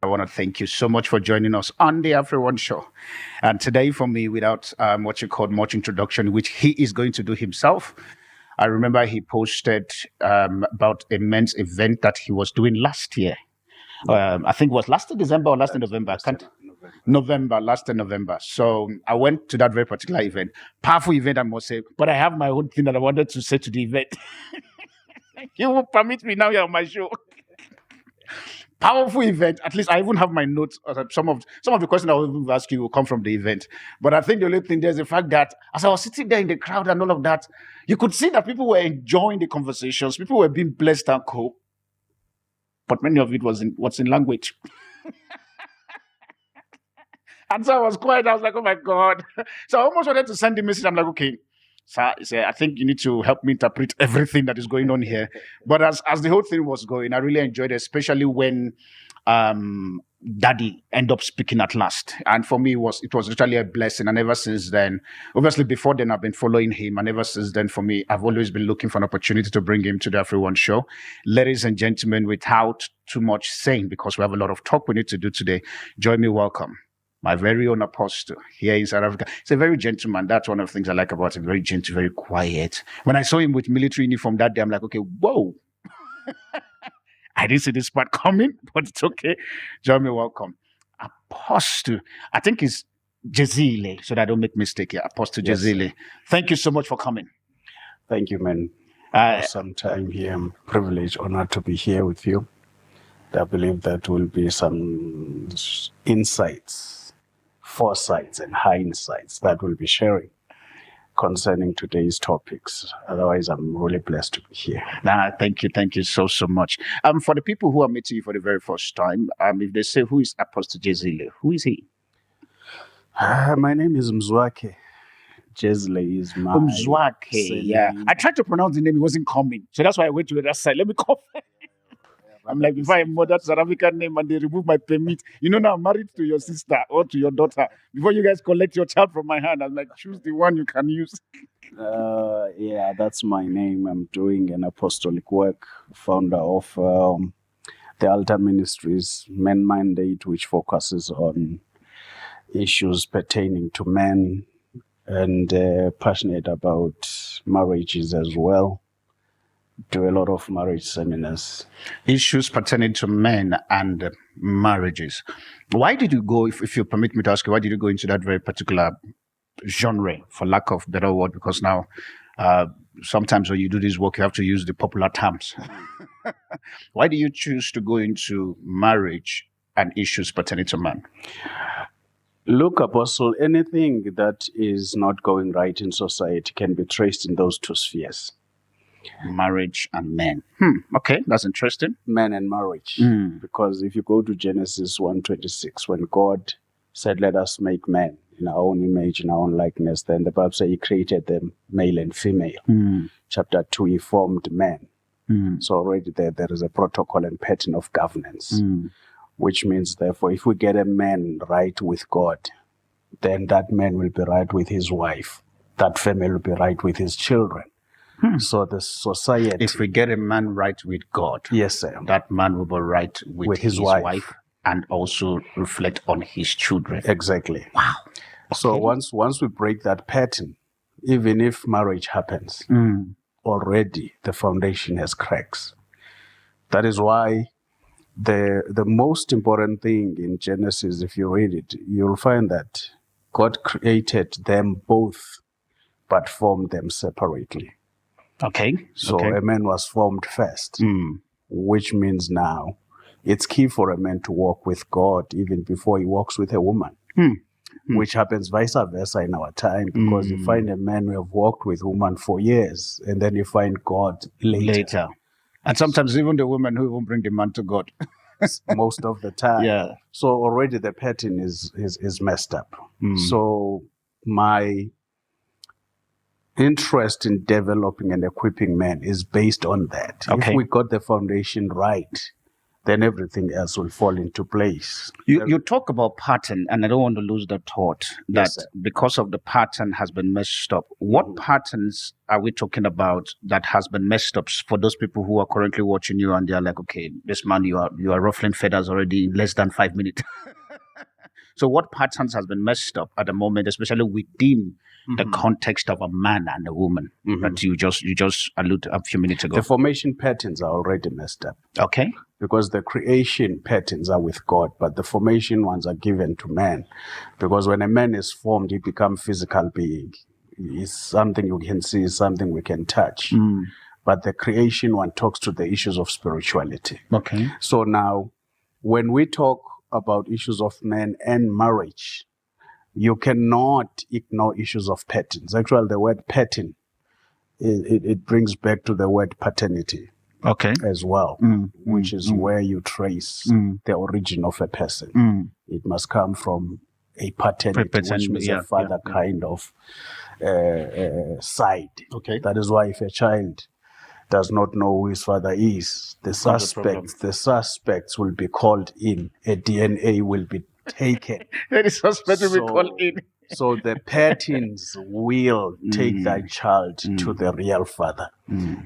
I want to thank you so much for joining us on the AfriOne show. And today, for me, without what you call much introduction, which he is going to do himself, I remember he posted about a men's event that he was doing last year. I think it was last December or last November. Last November. So I went to that very particular event. Powerful event, I must say. But I have my own thing that I wanted to say to the event. You will permit me now, you're on my show. Powerful event. At least I even have my notes. Some of the questions I will ask you will come from the event. But I think the only thing there is the fact that as I was sitting there in the crowd and all of that, you could see that people were enjoying the conversations. People were being blessed and cool. But many of it was in language. And so I was quiet. I was like, oh my God. So I almost wanted to send the message. I'm like, okay, sir, I think you need to help me interpret everything that is going on here. But as the whole thing was going, I really enjoyed it, especially when Daddy ended up speaking at last. And for me, it was literally a blessing. And ever since then, obviously before then, I've been following him. And ever since then, for me, I've always been looking for an opportunity to bring him to the AfriOne show. Ladies and gentlemen, without too much saying, because we have a lot of talk we need to do today, join me, welcome my very own apostle here in South Africa. He's a very gentleman. That's one of the things I like about him. Very gentle, very quiet. When I saw him with military uniform that day, I'm like, okay, whoa. I didn't see this part coming, but it's okay. Join me, welcome. Apostle, I think it's Jezile, so that I don't make mistake here. Apostle Jezile. Thank you so much for coming. Thank you, man. Some time here. I'm privileged, honored to be here with you. I believe that will be some insights, foresights and hindsights that we'll be sharing concerning today's topics. Otherwise, I'm really blessed to be here. Thank you so much. For the people who are meeting you for the very first time, if they say, who is Apostle Jezile? Who is he? My name is Mzwakhe Jezile. Is my Mzwakhe, yeah. I tried to pronounce the name, it wasn't coming. So that's why I went to the other side. Let me come. I'm like, if I am that South African name and they remove my permit, now I'm married to your sister or to your daughter. Before you guys collect your child from my hand, I'm like, choose the one you can use. Yeah, that's my name. I'm doing an apostolic work, founder of the Altar Ministries Men Mandate, which focuses on issues pertaining to men, and passionate about marriages as well. Do a lot of marriage seminars. Issues pertaining to men and marriages. Why did you go, if you permit me to ask you, why did you go into that very particular genre, for lack of better word? Because now, sometimes when you do this work, you have to use the popular terms. Why do you choose to go into marriage and issues pertaining to men? Look, Apostle, anything that is not going right in society can be traced in those two spheres. Marriage and men. Okay, that's interesting. Men and marriage. Because if you go to Genesis 1:26, when God said, let us make man in our own image, in our own likeness, then the Bible says he created them male and female. Chapter 2, he formed man. So already there is a protocol and pattern of governance, which means, therefore, if we get a man right with God, then that man will be right with his wife. That family will be right with his children. So the society... If we get a man right with God, yes, sir, that man will be right with his wife and also reflect on his children. Exactly. Wow. Okay. So once we break that pattern, even if marriage happens, already the foundation has cracks. That is why the most important thing in Genesis, if you read it, you'll find that God created them both, but formed them separately. Okay. So a man was formed first, which means now it's key for a man to walk with God even before he walks with a woman, which happens vice versa in our time, because you find a man who have walked with a woman for years, and then you find God later. And sometimes even the women who even bring the man to God. Most of the time. Yeah. So already the pattern is messed up. So my interest in developing and equipping men is based on that. Okay. If we got the foundation right, then everything else will fall into place. You talk about pattern, and I don't want to lose the thought that Yes, because of the pattern has been messed up. What patterns are we talking about that has been messed up for those people who are currently watching you and they're like, okay, this man, you are ruffling feathers already in less than 5 minutes. So what patterns has been messed up at the moment, especially within the context of a man and a woman that you just alluded a few minutes ago? The formation patterns are already messed up. Okay. Because the creation patterns are with God, but the formation ones are given to man. Because when a man is formed, he becomes physical being. It's something you can see, something we can touch. But the creation one talks to the issues of spirituality. Okay. So now, when we talk about issues of man and marriage, you cannot ignore issues of patterns. Actually, the word pattern, it brings back to the word paternity. Okay. As well, which is where you trace the origin of a person. It must come from a paternity, which means a father kind of side. Okay. That is why if a child does not know who his father is, the suspects will be called in. A DNA will be taken. The suspect will be called in. So the patterns will take that child to the real father.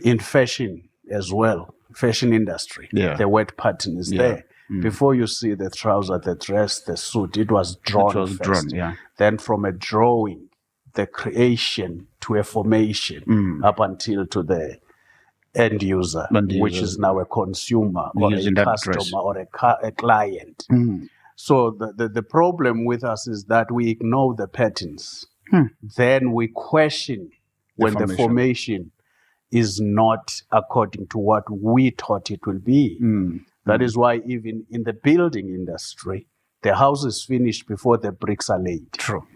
In fashion as well, fashion industry, the word pattern is there. Before you see the trouser, the dress, the suit, it was drawn first. Then from a drawing, the creation to a formation up until to the end user, which is now a consumer or a customer or a client. So the problem with us is that we ignore the patterns. Then we question when the formation is not according to what we thought it will be. That is why even in the building industry, the house is finished before the bricks are laid. True.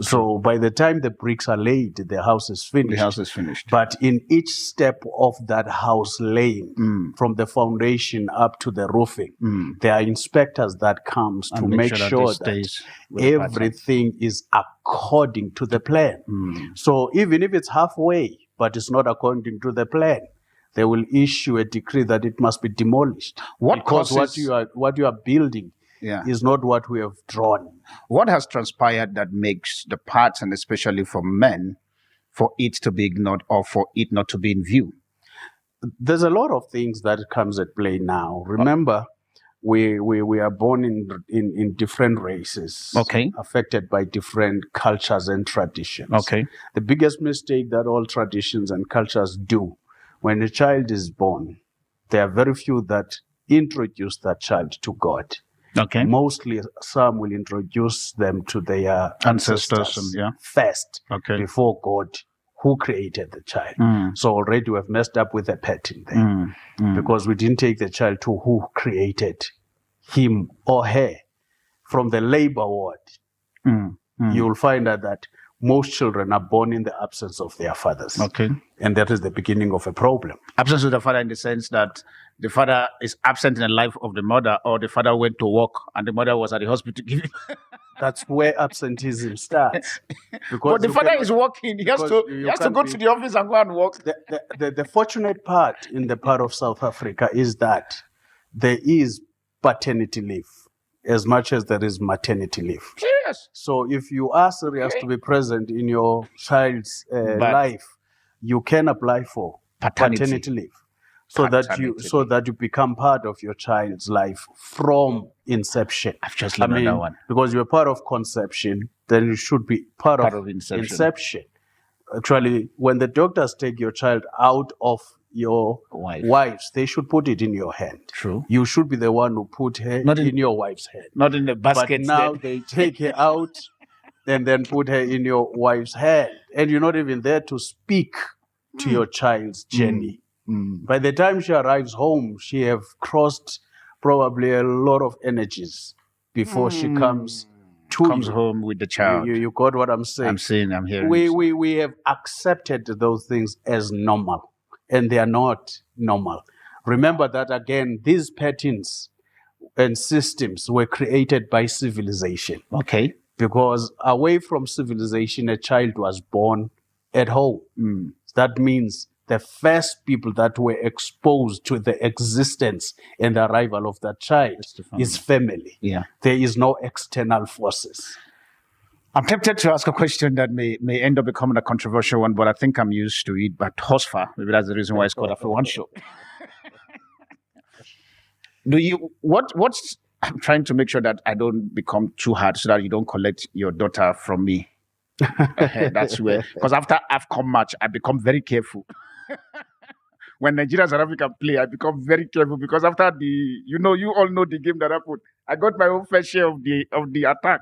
So by the time the bricks are laid, the house is finished. The house is finished. But in each step of that house laying, from the foundation up to the roofing, there are inspectors that comes to make sure that everything is according to the plan. So even if it's halfway, but it's not according to the plan, they will issue a decree that it must be demolished. Because what you are building is not what we have drawn. What has transpired that makes the pattern, especially for men, for it to be ignored or for it not to be in view? There's a lot of things that comes at play now. Remember, we are born in different races, affected by different cultures and traditions. The biggest mistake that all traditions and cultures do, when a child is born, there are very few that introduce that child to God. Mostly, some will introduce them to their ancestors first, before God, who created the child. So already we have messed up with the pattern there, because we didn't take the child to who created him or her. From the labor ward, you will find out that most children are born in the absence of their fathers. And that is the beginning of a problem. Absence of the father in the sense that the father is absent in the life of the mother, or the father went to work and the mother was at the hospital giving. That's where absenteeism starts. But the father is working. He has to go to the office and go and work. The fortunate part in the part of South Africa is that there is paternity leave as much as there is maternity leave. Yes. So if you are serious to be present in your child's life, you can apply for paternity leave. So that you become part of your child's life from inception. I've just learned that one. Because you're part of conception, then you should be part of inception. Actually, when the doctors take your child out of your wife's, they should put it in your hand. True. You should be the one who put her in your wife's hand. Not in the basket. But now they take her out and then put her in your wife's hand. And you're not even there to speak to your child's journey. By the time she arrives home, she have crossed probably a lot of energies before she comes home with the child. You got what I'm saying? I'm hearing. We have accepted those things as normal, and they are not normal. Remember that again, these patterns and systems were created by civilization. Because away from civilization, a child was born at home. That means the first people that were exposed to the existence and the arrival of that child is family. Yeah. There is no external forces. I'm tempted to ask a question that may end up becoming a controversial one, but I think I'm used to it. But Hosfa, maybe that's the reason why it's called AfriOne show. What's I'm trying to make sure that I don't become too hard so that you don't collect your daughter from me. That's where, because after AFCON match, I become very careful. When Nigeria and South Africa play, I become very careful because after you all know the game that happened. I got my own fair share of the attack.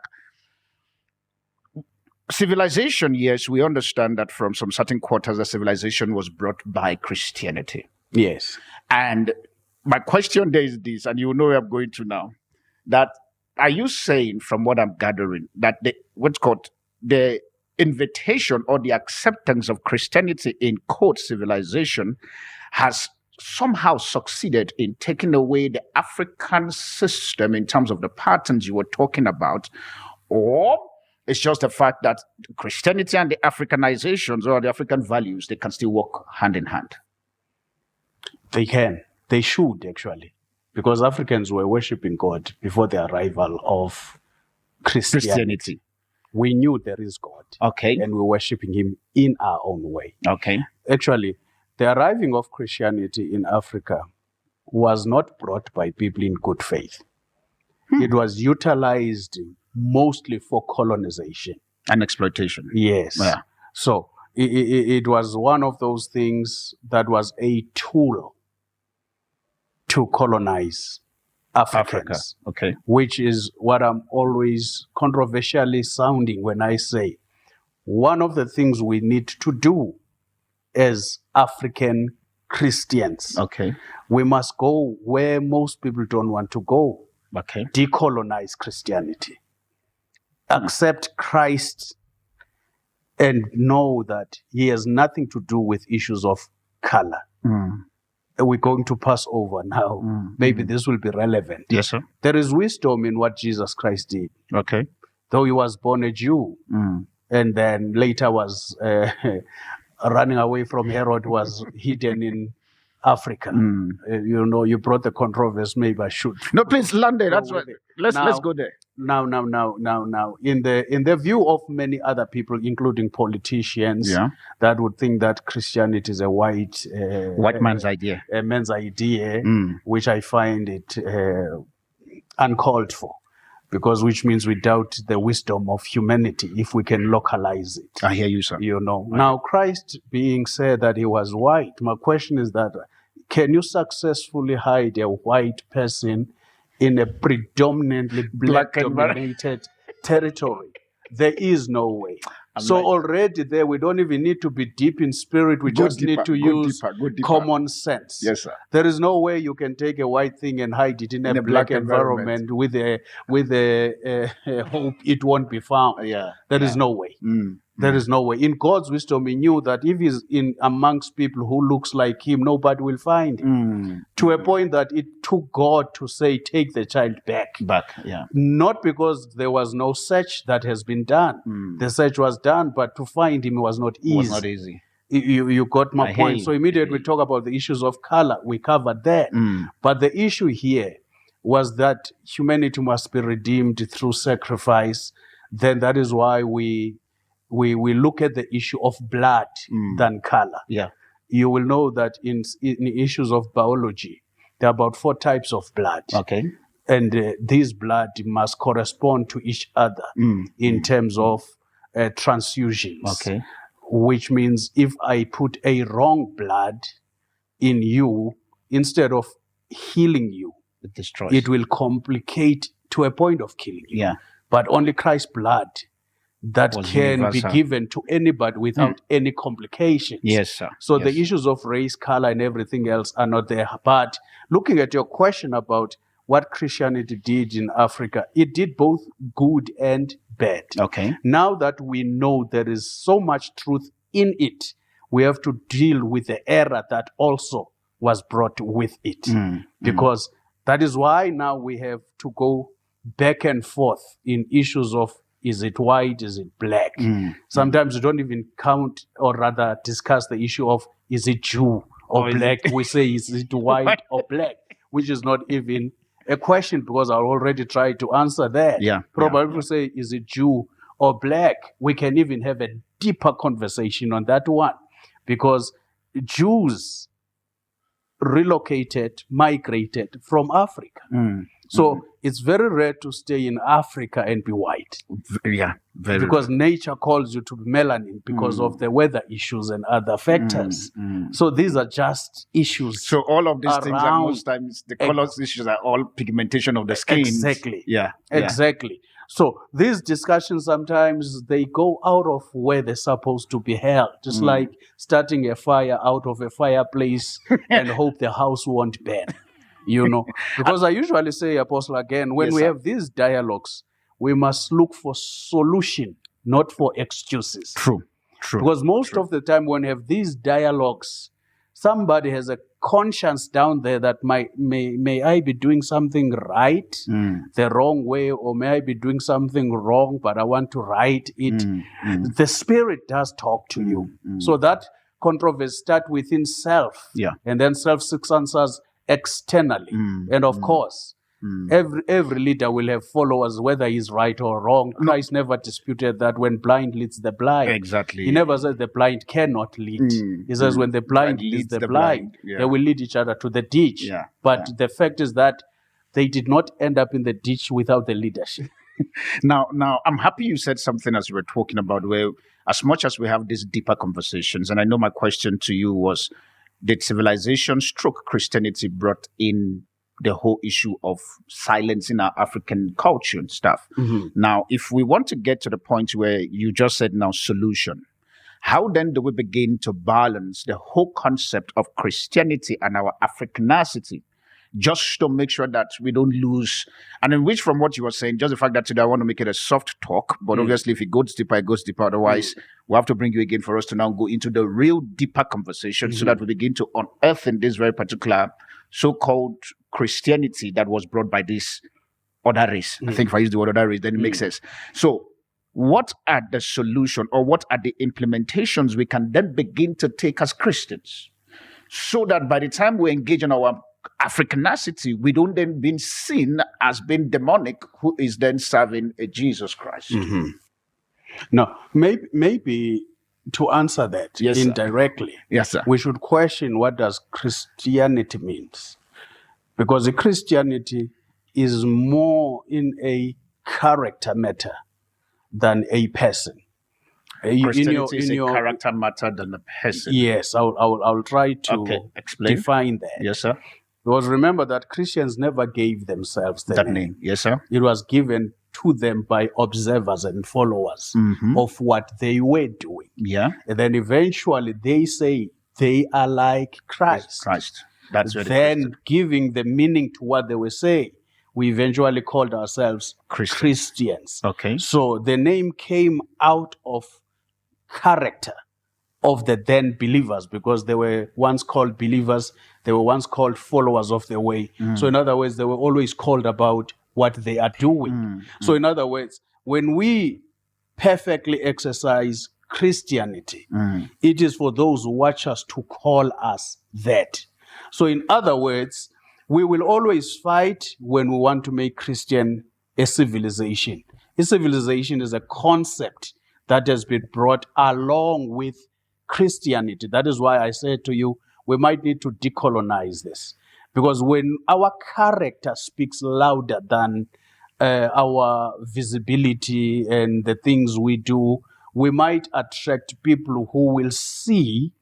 Civilization, yes, we understand that from some certain quarters, the civilization was brought by Christianity. Yes. And my question there is this, and you know where I'm going to now, that are you saying, from what I'm gathering, that the invitation or the acceptance of Christianity in quote civilization has somehow succeeded in taking away the African system in terms of the patterns you were talking about, or it's just the fact that Christianity and the Africanizations or the African values, they can still work hand in hand? They can. They should, actually. Because Africans were worshipping God before the arrival of Christianity. We knew there is God. Okay. And we're worshipping him in our own way. Okay. Actually, the arriving of Christianity in Africa was not brought by people in good faith. It was utilized mostly for colonization. And exploitation. Yes. Yeah. So it was one of those things that was a tool to colonize Africans. Africa. Okay. Which is what I'm always controversially sounding when I say one of the things we need to do as African Christians. Okay. We must go where most people don't want to go. Okay. Decolonize Christianity. Accept Christ and know that he has nothing to do with issues of color. We're going to pass over now. Maybe this will be relevant. Yes, sir. There is wisdom in what Jesus Christ did. Okay. Though he was born a Jew and then later was running away from Herod, was hidden in Africa. You brought the controversy. Maybe I should. No, please land there. That's what. Let's go there. Now. In the view of many other people, including politicians, that would think that Christianity is a white man's idea. A man's idea, which I find it uncalled for. Because which means we doubt the wisdom of humanity if we can localize it. I hear you, sir. Now Christ being said that he was white, my question is that can you successfully hide a white person in a predominantly black-dominated territory? There is no way. Already there, we don't even need to be deep in spirit. We just need to use common sense. Yes, sir. There is no way you can take a white thing and hide it in a black environment with a hope it won't be found. There is no way. There is no way. In God's wisdom, he knew that if he's in amongst people who looks like him, nobody will find him. To a point that it took God to say, take the child back. Not because there was no search that has been done. The search was done, but to find him was not easy. It was not easy. You got my point. So immediately we talk about the issues of color. We covered that. But the issue here was that humanity must be redeemed through sacrifice. Then that is why we look at the issue of blood than color. You will know that in issues of biology, there are about 4 types of blood. Okay. And these blood must correspond to each other in terms of transfusions. Okay. Which means if I put a wrong blood in you, instead of healing you, it destroys. It will complicate to a point of killing you. But only Christ's blood that can universal. Be given to anybody without any complications. Yes, sir. So the issues of race, color, and everything else are not there. But looking at your question about what Christianity did in Africa, it did both good and bad. Okay. Now that we know there is so much truth in it, we have to deal with the error that also was brought with it. Because that is why now we have to go back and forth in issues of is it white, is it black? Sometimes we don't even count or rather discuss the issue of is it Jew or black. We say is it white or black, which is not even a question because I already tried to answer that. Probably we say is it Jew or black, we can even have a deeper conversation on that one because Jews relocated, migrated from Africa. So it's very rare to stay in Africa and be white. Very because nature calls you to be melanin because of the weather issues and other factors. So these are just issues. So all of these things are most times the colors issues are all pigmentation of the skin. Exactly. Exactly. So these discussions sometimes they go out of where they're supposed to be held. Just like starting a fire out of a fireplace and hope the house won't burn. Because I usually say, Apostle, again, when we have these dialogues, we must look for solution, not for excuses. True. Because most of the time when we have these dialogues, somebody has a conscience down there that may I be doing something right the wrong way, or may I be doing something wrong, but I want to right it. The Spirit does talk to you. So that controversy starts within self, and then self seeks answers externally. And of course, every leader will have followers, whether he's right or wrong. Christ never disputed that when blind leads the blind. Exactly. He never said the blind cannot lead. He says when the blind leads the blind, they will lead each other to the ditch. But the fact is that they did not end up in the ditch without the leadership. Now, I'm happy you said something as we were talking about where as much as we have these deeper conversations, and I know my question to you was, did civilization stroke Christianity brought in the whole issue of silencing our African culture and stuff? Now, if we want to get to the point where you just said now solution, how then do we begin to balance the whole concept of Christianity and our Africanity, just to make sure that we don't lose? And in which, from what you were saying, just the fact that today I want to make it a soft talk, but obviously if it goes deeper, it goes deeper. Otherwise, we'll have to bring you again for us to now go into the real deeper conversation so that we begin to unearth in this very particular so-called Christianity that was brought by this other race. I think if I use the word other race, then it makes sense. So what are the solution, or what are the implementations we can then begin to take as Christians so that by the time we engage in our Africanity, we don't then be seen as being demonic, who is then serving a Jesus Christ? Now, maybe to answer that indirectly, we should question what does Christianity means. Because Christianity is more in a character matter than a person. Christianity is a character matter than a person. Yes, I'll try to define that. Yes, sir. Because remember that Christians never gave themselves that name. Yes, sir. It was given to them by observers and followers of what they were doing. And then eventually they say they are like Christ. That's what then giving the meaning to what they were saying, we eventually called ourselves Christians. So the name came out of character of the then believers, because they were once called believers, they were once called followers of the way. So in other words, they were always called about what they are doing. So in other words, when we perfectly exercise Christianity, it is for those who watch us to call us that. So in other words, we will always fight when we want to make Christian a civilization. A civilization is a concept that has been brought along with Christianity. That is why I said to you, we might need to decolonize this. Because when our character speaks louder than our visibility and the things we do, we might attract people who will see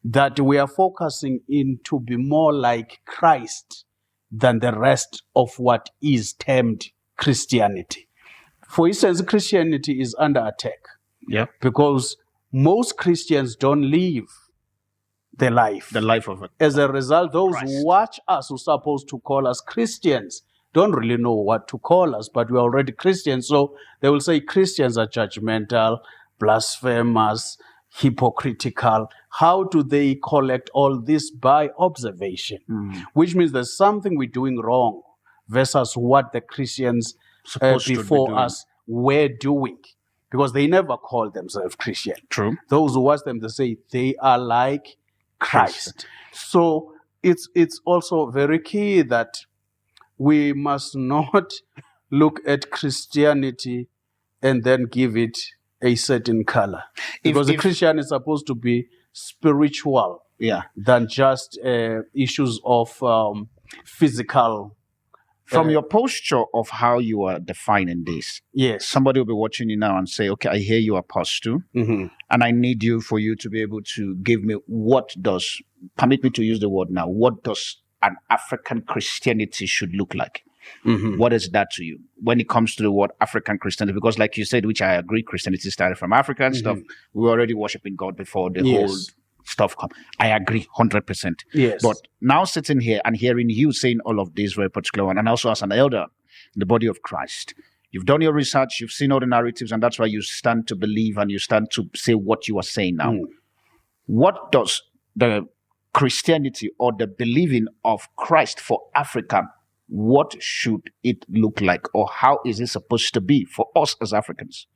that we are focusing in to be more like Christ than the rest of what is termed Christianity. For instance, Christianity is under attack. Because most Christians don't live the life of it. As a result, those who watch us, who are supposed to call us Christians, don't really know what to call us, but we're already Christians. So they will say Christians are judgmental, blasphemous, hypocritical. How do they collect all this? By observation, which means there's something we're doing wrong versus what the Christians before us were doing. because they never call themselves Christian. True. Those who watch them, they say they are like Christ. So it's also very key that we must not look at Christianity and then give it a certain color. Because a Christian is supposed to be spiritual than just issues of physical. From your posture of how you are defining this, Yes. somebody will be watching you now and say, okay, I hear you, Apostle, and I need you for you to be able to give me permit me to use the word now, what does an African Christianity should look like? What is that to you when it comes to the word African Christianity? Because like you said, which I agree, Christianity started from Africa and stuff. We were already worshiping God before the whole stuff come. I agree 100%. Yes. But now sitting here and hearing you saying all of this very particular one, and also as an elder in the body of Christ, you've done your research, you've seen all the narratives, and that's why you stand to believe and you stand to say what you are saying now. What does the Christianity or the believing of Christ for Africa, what should it look like, or how is it supposed to be for us as Africans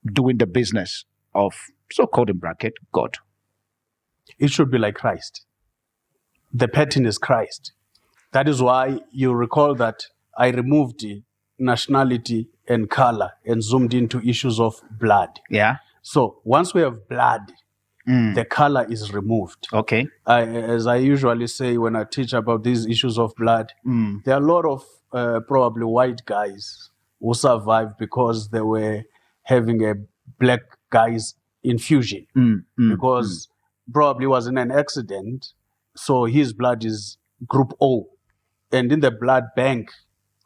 doing the business of so-called in bracket God? It should be like Christ. The pattern is Christ. That is why you recall that I removed the nationality and color and zoomed into issues of blood. Yeah. So once we have blood, the color is removed. Okay. As I usually say when I teach about these issues of blood, there are a lot of probably white guys who survived because they were having a black guy's infusion because probably was in an accident, so his blood is group O, and in the blood bank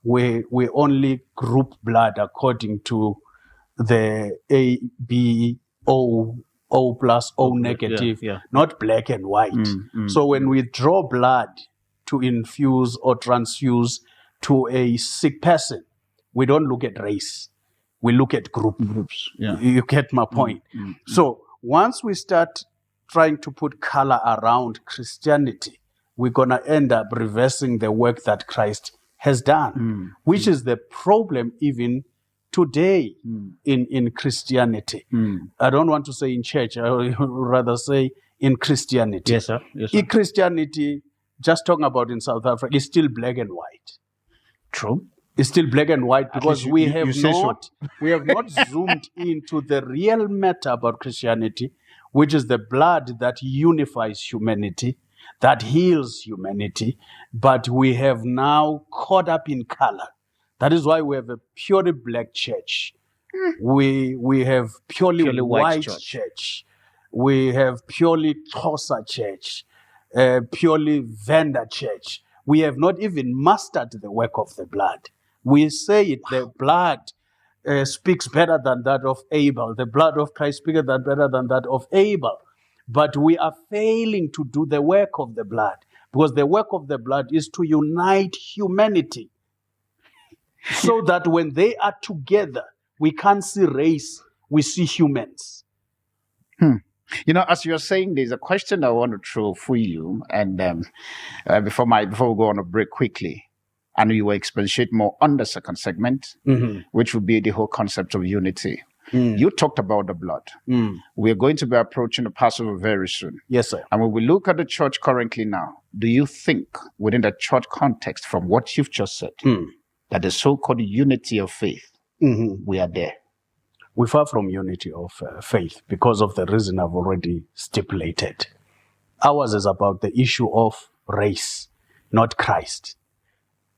we only group blood according to the A, B, O plus, O negative, not black and white. So when we draw blood to infuse or transfuse to a sick person, we don't look at race. We look at groups. Yeah. You get my point. So once we start trying to put color around Christianity, we're going to end up reversing the work that Christ has done, which is the problem even today in Christianity. I don't want to say in church, I would rather say in Christianity. Yes, sir. Yes, sir. In Christianity, just talking about in South Africa, is still black and white. True. It's still black and white because we have not so. zoomed into the real matter about Christianity, which is the blood that unifies humanity, that heals humanity, but we have now caught up in color. That is why we have a purely black church. We have purely white church. We have purely Xhosa church, purely Venda church. We have not even mastered the work of the blood. We say it, the blood speaks better than that of Abel. The blood of Christ speaks better than that of Abel. But we are failing to do the work of the blood, because the work of the blood is to unite humanity so that when they are together, we can't see race, we see humans. You know, as you're saying, there's a question I want to throw for you, and before we go on a break quickly, and we will expatiate more on the second segment, which will be the whole concept of unity. You talked about the blood. We're going to be approaching the Passover very soon. Yes, sir. And when we look at the church currently now, do you think within the church context, from what you've just said, that the so-called unity of faith, we are there? We're far from unity of faith because of the reason I've already stipulated. Ours is about the issue of race, not Christ.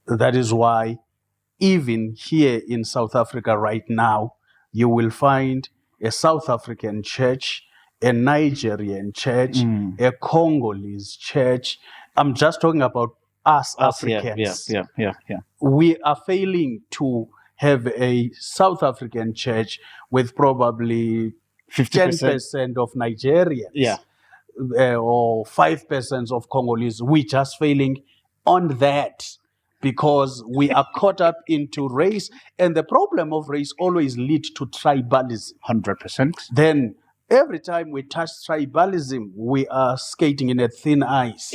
That is why even here in South Africa right now, you will find a South African church, a Nigerian church, a Congolese church. I'm just talking about us Africans. Yeah. We are failing to have a South African church with probably 10% of Nigerians, or 5% of Congolese. We're just failing on that because we are caught up into race, and the problem of race always leads to tribalism. 100%. Then every time we touch tribalism, we are skating in a thin ice,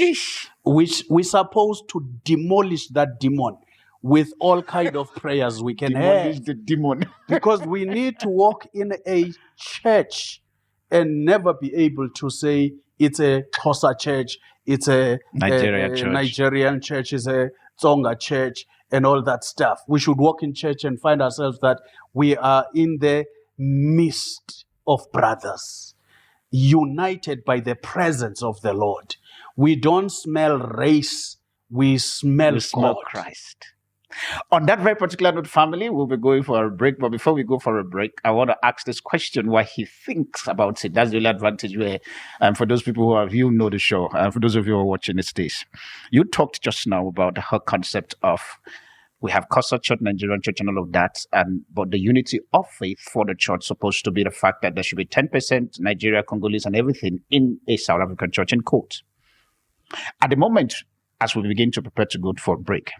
which we're supposed to demolish that demon. with all kind of prayers we can Demolish have. the demon. Because we need to walk in a church and never be able to say it's a Xhosa church, it's a Nigerian church, it's a Tsonga church, and all that stuff. We should walk in church and find ourselves that we are in the midst of brothers, united by the presence of the Lord. We don't smell race, we smell Christ. On that very particular note, family, we'll be going for a break. But before we go for a break, I want to ask this question, what he thinks about it. That's the only advantage where, for those people who have, you know the show, and for those of you who are watching it, this, you talked just now about the whole concept of we have Xhosa church, Nigerian church, and all of that. But the unity of faith for the church supposed to be the fact that there should be 10% Nigeria, Congolese, and everything in a South African church, in quote. At the moment, as we begin to prepare to go for a break,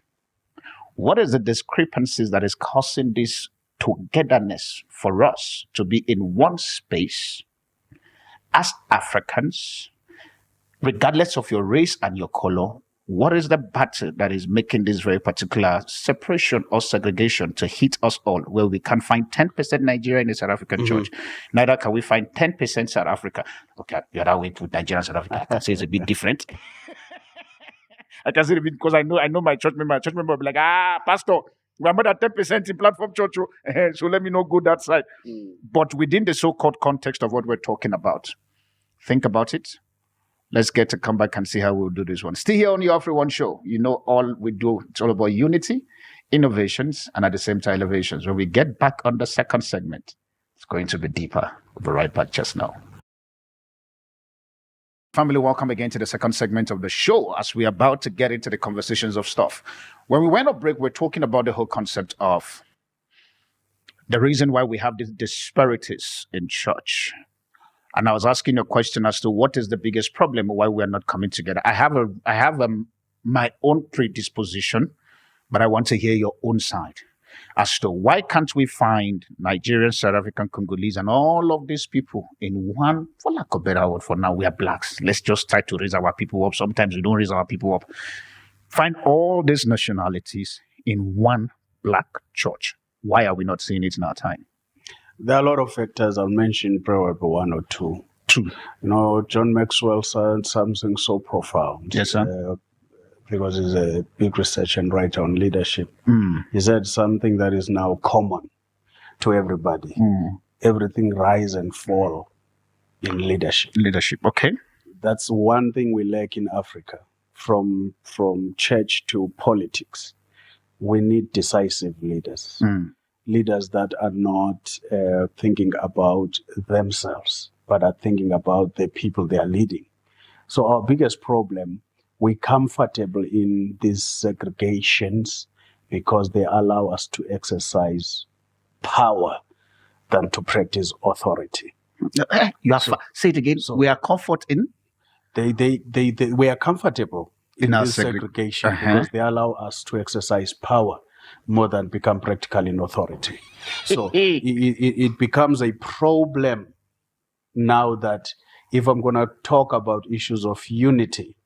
what is the discrepancies that is causing this togetherness for us to be in one space as Africans, regardless of your race and your color? What is the battle that is making this very particular separation or segregation to hit us all, where we can find 10% Nigeria in the South African church? Neither can we find 10% South Africa. Okay, the other way to Nigeria and South Africa, I can say it's a bit different. I can say it because I know my church member. My church member will be like, Pastor, we're more than 10% in platform church, so let me not go that side. But within the so-called context of what we're talking about, think about it. Let's get to come back and see how we'll do this one. Still here on the AfriOne show. You know, all we do, it's all about unity, innovations, and at the same time, elevations. When we get back on the second segment, it's going to be deeper. We'll be right back just now. Family, welcome again to the second segment of the show as we're about to get into the conversations of stuff. When we went on break, we're talking about the whole concept of the reason why we have these disparities in church. And I was asking a question as to what is the biggest problem, why we're not coming together. I have my own predisposition, but I want to hear your own side as to why can't we find Nigerian, South African, Congolese, and all of these people in one, for lack of a better word, for now, we are blacks. Let's just try to raise our people up. Sometimes we don't raise our people up. Find all these nationalities in one black church. Why are we not seeing it in our time? There are a lot of factors. I'll mention probably one or two. You know, John Maxwell said something so profound. Yes, sir. Because he's a big researcher and writer on leadership. He said something that is now common to everybody. Everything rise and fall in leadership. Leadership, okay. That's one thing we lack in Africa. From church to politics, we need decisive leaders. Leaders that are not thinking about themselves, but are thinking about the people they are leading. So our biggest problem, we're comfortable in these segregations because they allow us to exercise power than to practice authority. Say it again. So we are comfort in? We are comfortable in our this segregation because they allow us to exercise power more than become practical in authority. So it becomes a problem now that if I'm going to talk about issues of unity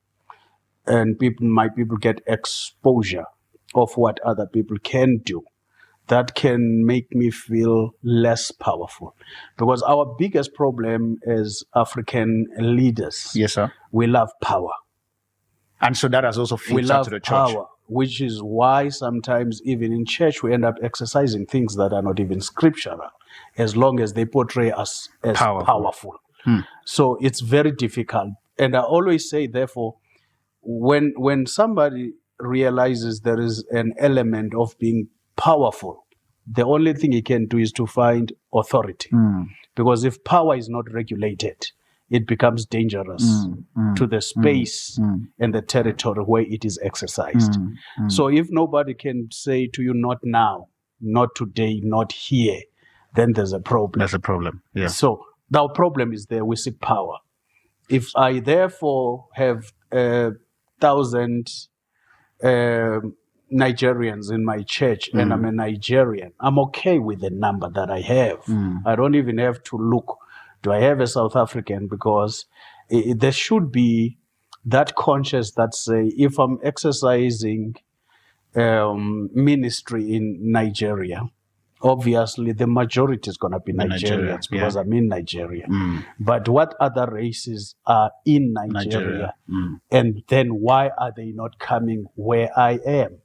and my people get exposure of what other people can do, that can make me feel less powerful. Because our biggest problem as African leaders, yes, sir, we love power. And so that has also feeds out to the church. Power, which is why sometimes even in church we end up exercising things that are not even scriptural, as long as they portray us as powerful. So it's very difficult. And I always say, therefore, when somebody realizes there is an element of being powerful, the only thing he can do is to find authority. Because if power is not regulated, it becomes dangerous to the space and the territory where it is exercised. So if nobody can say to you, not now, not today, not here, then there's a problem. There's a problem, yeah. So our problem is there, we seek power. If I therefore have 1,000 Nigerians in my church and I'm a Nigerian, I'm okay with the number that I have. I don't even have to look, do I have a South African? Because there should be that conscience that say, if I'm exercising ministry in Nigeria, obviously the majority is going to be Nigerians because I'm in Nigeria. But what other races are in Nigeria? And then why are they not coming where I am?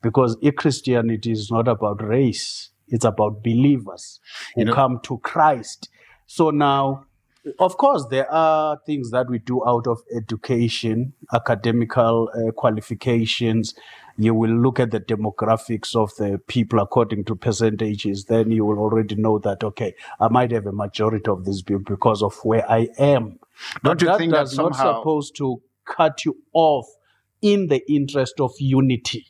Because Christianity is not about race. It's about believers who come to Christ. So now, of course, there are things that we do out of education, academical qualifications. You will look at the demographics of the people according to percentages. Then you will already know that, okay, I might have a majority of these people because of where I am. Don't you think that somehow... not supposed to cut you off in the interest of unity.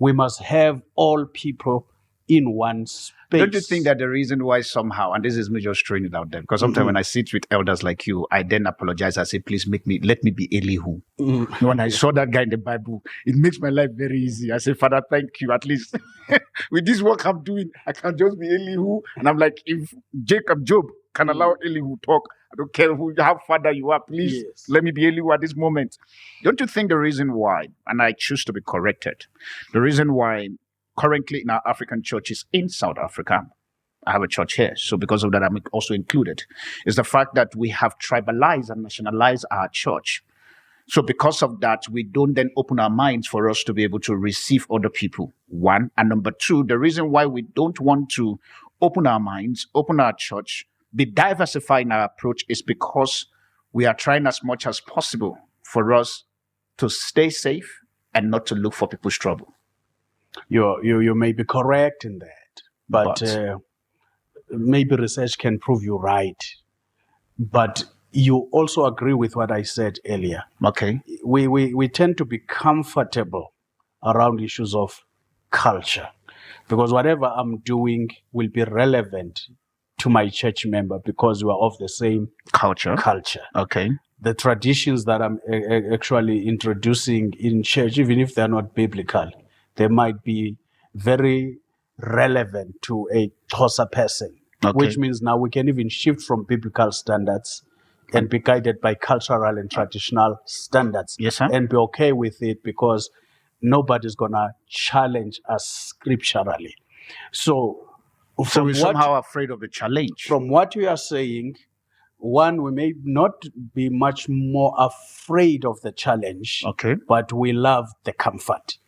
We must have all people in one space. Don't you think that the reason why somehow, and this is me just throwing it out there, because sometimes when I sit with elders like you, I then apologize. I say, please let me be Elihu. When I saw that guy in the Bible, it makes my life very easy. I say, Father, thank you. At least with this work I'm doing, I can just be Elihu. And I'm like, if Job can allow Elihu talk, I don't care how father you are, please let me be Elihu at this moment. Don't you think the reason why, and I choose to be corrected, the reason why currently in our African churches in South Africa, I have a church here, so because of that I'm also included, is the fact that we have tribalized and nationalized our church. So because of that, we don't then open our minds for us to be able to receive other people, one. And number two, the reason why we don't want to open our minds, open our church, be diversified in our approach is because we are trying as much as possible for us to stay safe and not to look for people's trouble. You may be correct in that, but maybe research can prove you right. But you also agree with what I said earlier. Okay. We tend to be comfortable around issues of culture because whatever I'm doing will be relevant to my church member because we are of the same culture. Okay. The traditions that I'm actually introducing in church, even if they're not biblical, they might be very relevant to a Xhosa person, which means now we can even shift from biblical standards and be guided by cultural and traditional standards and be okay with it because nobody's going to challenge us scripturally. So we're somehow afraid of the challenge. From what you are saying, one, we may not be much more afraid of the challenge, but we love the comfort.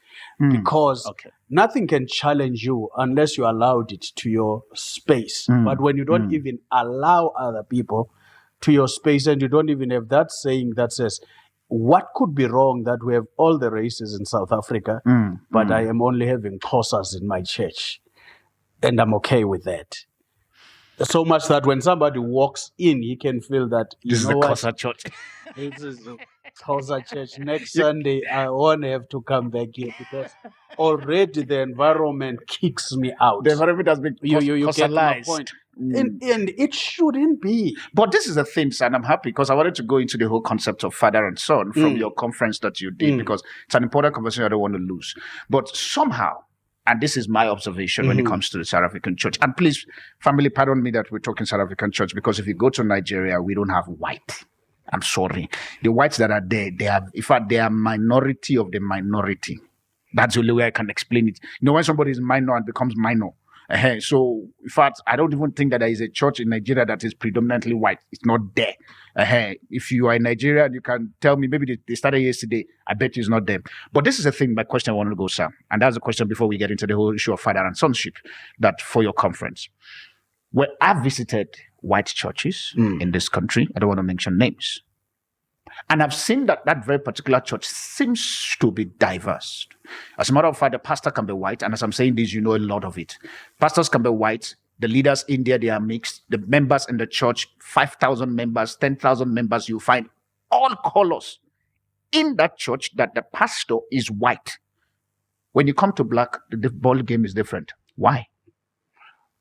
Because nothing can challenge you unless you allowed it to your space. But when you don't even allow other people to your space and you don't even have that saying that says, what could be wrong that we have all the races in South Africa, but I am only having Xhosas in my church. And I'm okay with that. So much that when somebody walks in, he can feel that, this is the Xhosa church. This is the Xhosa church. Next Sunday, I won't have to come back here because already the environment kicks me out. The environment has been you get my point. And it shouldn't be. But this is the thing, and I'm happy because I wanted to go into the whole concept of father and son from your conference that you did because it's an important conversation I don't want to lose. But somehow, and this is my observation when it comes to the South African church. And please, family, pardon me that we're talking South African church because if you go to Nigeria, we don't have white. I'm sorry. The whites that are there, in fact, they are minority of the minority. That's the only way I can explain it. You know, when somebody is minor and becomes minor. So, in fact, I don't even think that there is a church in Nigeria that is predominantly white. It's not there. If you are in Nigeria, you can tell me, maybe they started yesterday. I bet you it's not there. But this is the thing, my question I want to go, Sam. And that's the question before we get into the whole issue of father and sonship that for your conference. Well, I've visited white churches in this country. I don't want to mention names. And I've seen that very particular church seems to be diverse. As a matter of fact, the pastor can be white. And as I'm saying this, you know a lot of it. Pastors can be white. The leaders in there, they are mixed. The members in the church, 5,000 members, 10,000 members, you find all colors in that church that the pastor is white. When you come to black, the ball game is different. Why?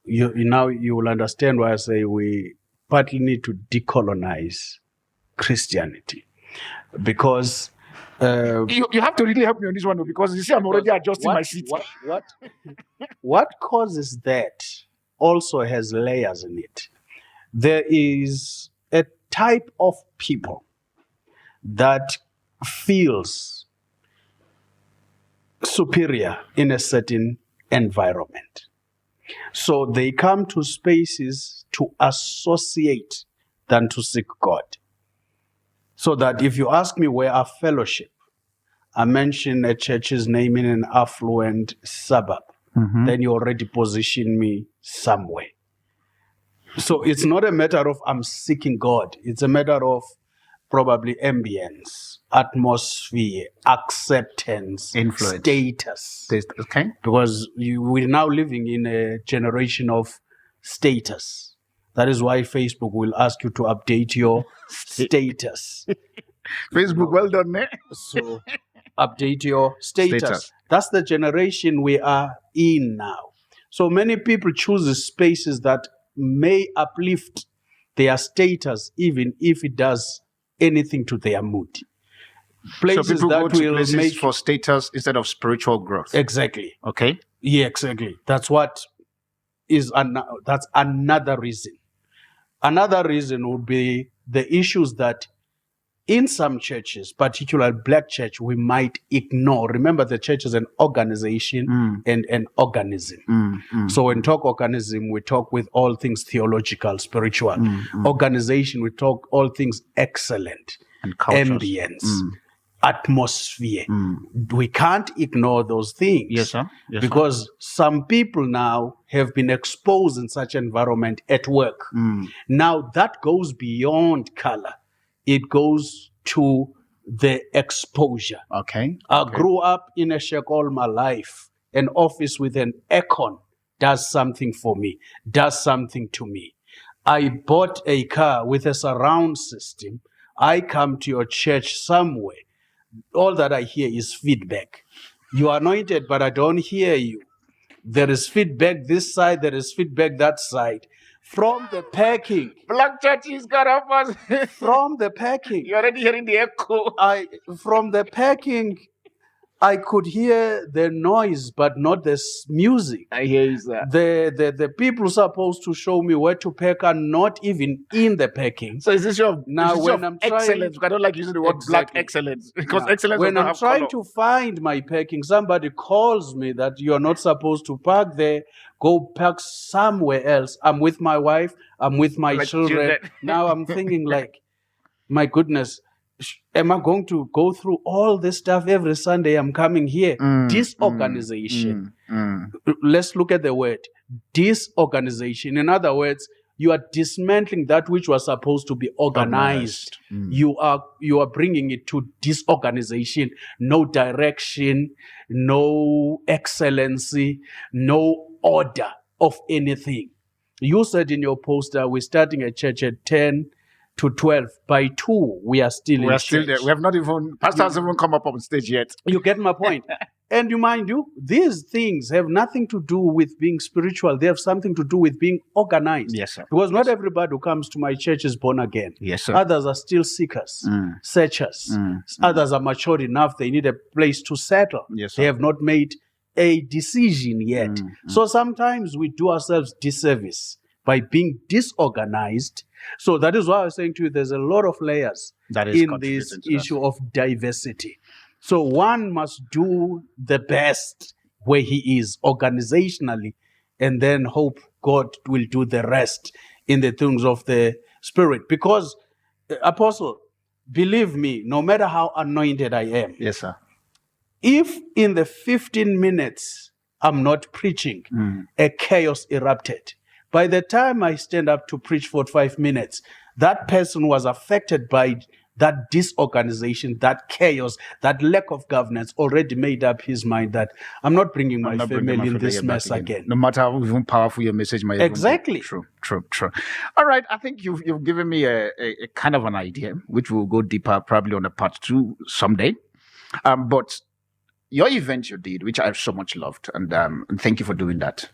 Now you will understand why I say we partly need to decolonize Christianity. Because you have to really help me on this one because you see I'm already adjusting my seat. What causes that also has layers in it. There is a type of people that feels superior in a certain environment. So they come to spaces to associate than to seek God. So that if you ask me where our fellowship, I mention a church's name in an affluent suburb, then you already position me somewhere. So it's not a matter of I'm seeking God. It's a matter of probably ambience, atmosphere, acceptance, Influence. status. Okay. Because we're now living in a generation of status. That is why Facebook will ask you to update your status. Facebook, well done, eh? So update your status. That's the generation we are in now. So many people choose spaces that may uplift their status, even if it does anything to their mood. Places so people that go to will places make for status instead of spiritual growth. Exactly. Okay. Yeah, exactly. That's what is that's another reason. Another reason would be the issues that in some churches, particularly black church, we might ignore. Remember, the church is an organization and an organism. So when we talk organism, we talk with all things theological, spiritual. Organization, we talk all things excellent, And cultures. ambience, atmosphere. We can't ignore those things. Yes, sir. Yes, because some people now have been exposed in such environment at work. Now that goes beyond color. It goes to the exposure. Okay. I grew up in a shack all my life. An office with an aircon does something for me, does something to me. I bought a car with a surround system. I come to your church somewhere. All that I hear is feedback. You are anointed, but I don't hear you. There is feedback this side, there is feedback that side. From the packing. Black churches got up us. From the packing. You're already hearing the echo. From the packing, I could hear the noise, but not the music. I hear you, sir. The people supposed to show me where to pack are not even in the packing. So is this your Now when I'm excellence? I don't like using the word black excellence because excellence. When I'm trying to find my packing, somebody calls me that you're not supposed to park there. Go park somewhere else. I'm with my wife. I'm with my children. Now I'm thinking like, my goodness. Am I going to go through all this stuff every Sunday I'm coming here? Disorganization. Let's look at the word. Disorganization. In other words, you are dismantling that which was supposed to be organized. You are bringing it to disorganization. No direction, no excellency, no order of anything. You said in your poster, we're starting a church at 10 to 12. By 2, we are still in church. Still there. We have not even, pastor hasn't even come up on stage yet. You get my point. And mind you, these things have nothing to do with being spiritual. They have something to do with being organized. Yes, sir. Because not everybody who comes to my church is born again. Yes, sir. Others are still seekers, searchers. Others are matured enough. They need a place to settle. Yes, sir. They have not made a decision yet. So sometimes we do ourselves disservice by being disorganized. So that is why I was saying to you, there's a lot of layers in this issue of diversity. So one must do the best where he is organizationally and then hope God will do the rest in the things of the Spirit. Because, Apostle, believe me, no matter how anointed I am, yes, sir. If in the 15 minutes I'm not preaching, a chaos erupted. By the time I stand up to preach for 5 minutes, that person was affected by that disorganization, that chaos, that lack of governance, already made up his mind that I'm not bringing my family in this mess again. No matter how even powerful your message might be. Exactly. True. All right, I think you've given me a kind of an idea, which we'll go deeper probably on a part 2 someday. But your event you did, which I so much loved, and thank you for doing that.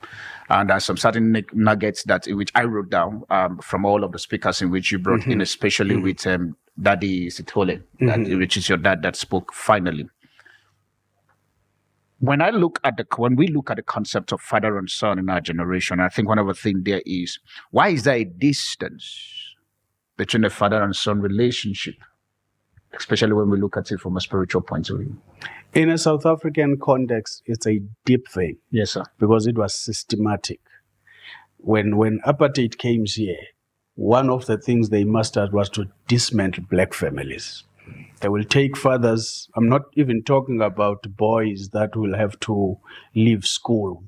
And some certain nuggets which I wrote down from all of the speakers in which you brought in, especially with Daddy Sithole, which is your dad that spoke finally. When we look at the concept of father and son in our generation, I think one of the things there is, why is there a distance between a father and son relationship? especially when we look at it from a spiritual point of view? In a South African context, it's a deep thing. Yes, sir. Because it was systematic. When apartheid came here, one of the things they mastered was to dismantle black families. They will take fathers. I'm not even talking about boys that will have to leave school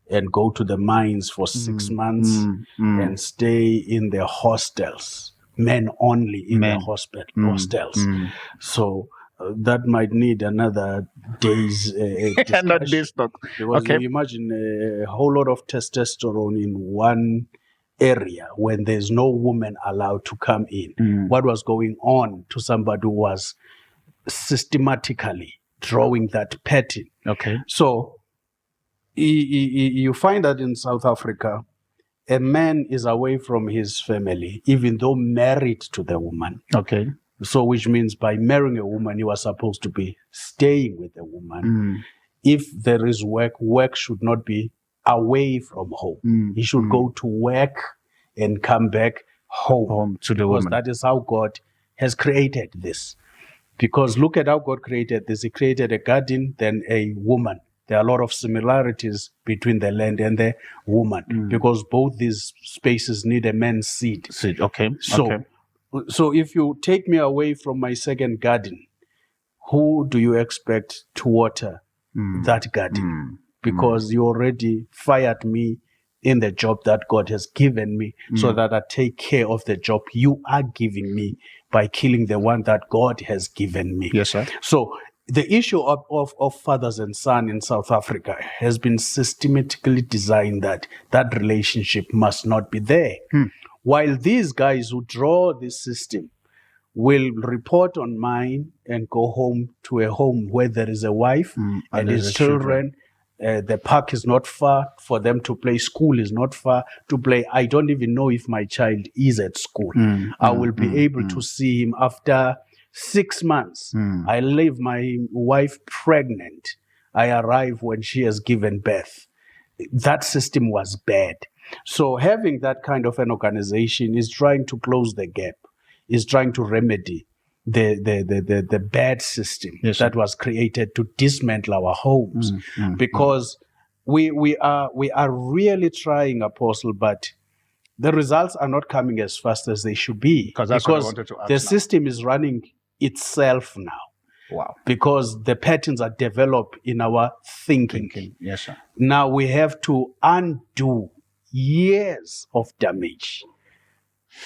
and go to the mines for 6 months and stay in the hostels. Men only in the hostels. So that might need another day's discussion. Not this talk. Because you imagine a whole lot of testosterone in one area when there's no woman allowed to come in. What was going on to somebody who was systematically drawing that pattern? Okay. So you find that in South Africa, a man is away from his family, even though married to the woman. Okay. So which means by marrying a woman, you are supposed to be staying with the woman. If there is work, work should not be away from home. He should go to work and come back home to the because woman. that is how God has created this. Because look at how God created this. He created a garden, then a woman. There are a lot of similarities between the land and the woman because both these spaces need a man's seed. Okay. So if you take me away from my second garden, who do you expect to water that garden? Because you already fired me in the job that God has given me so that I take care of the job you are giving me by killing the one that God has given me. Yes, sir. So the issue of fathers and son in South Africa has been systematically designed that relationship must not be there. While these guys who draw this system will report on mine and go home to a home where there is a wife and his children. The park is not far for them to play. School is not far to play. I don't even know if my child is at school. I will be able to see him after 6 months. I leave my wife pregnant. I arrive when she has given birth. That system was bad. So having that kind of an organization is trying to close the gap, is trying to remedy the bad system that was created to dismantle our homes. Because we are really trying, Apostle, but the results are not coming as fast as they should be. Because that's what I wanted to ask the now. system is running itself now. Wow. Because the patterns are developed in our thinking. Yes, sir. Now we have to undo years of damage.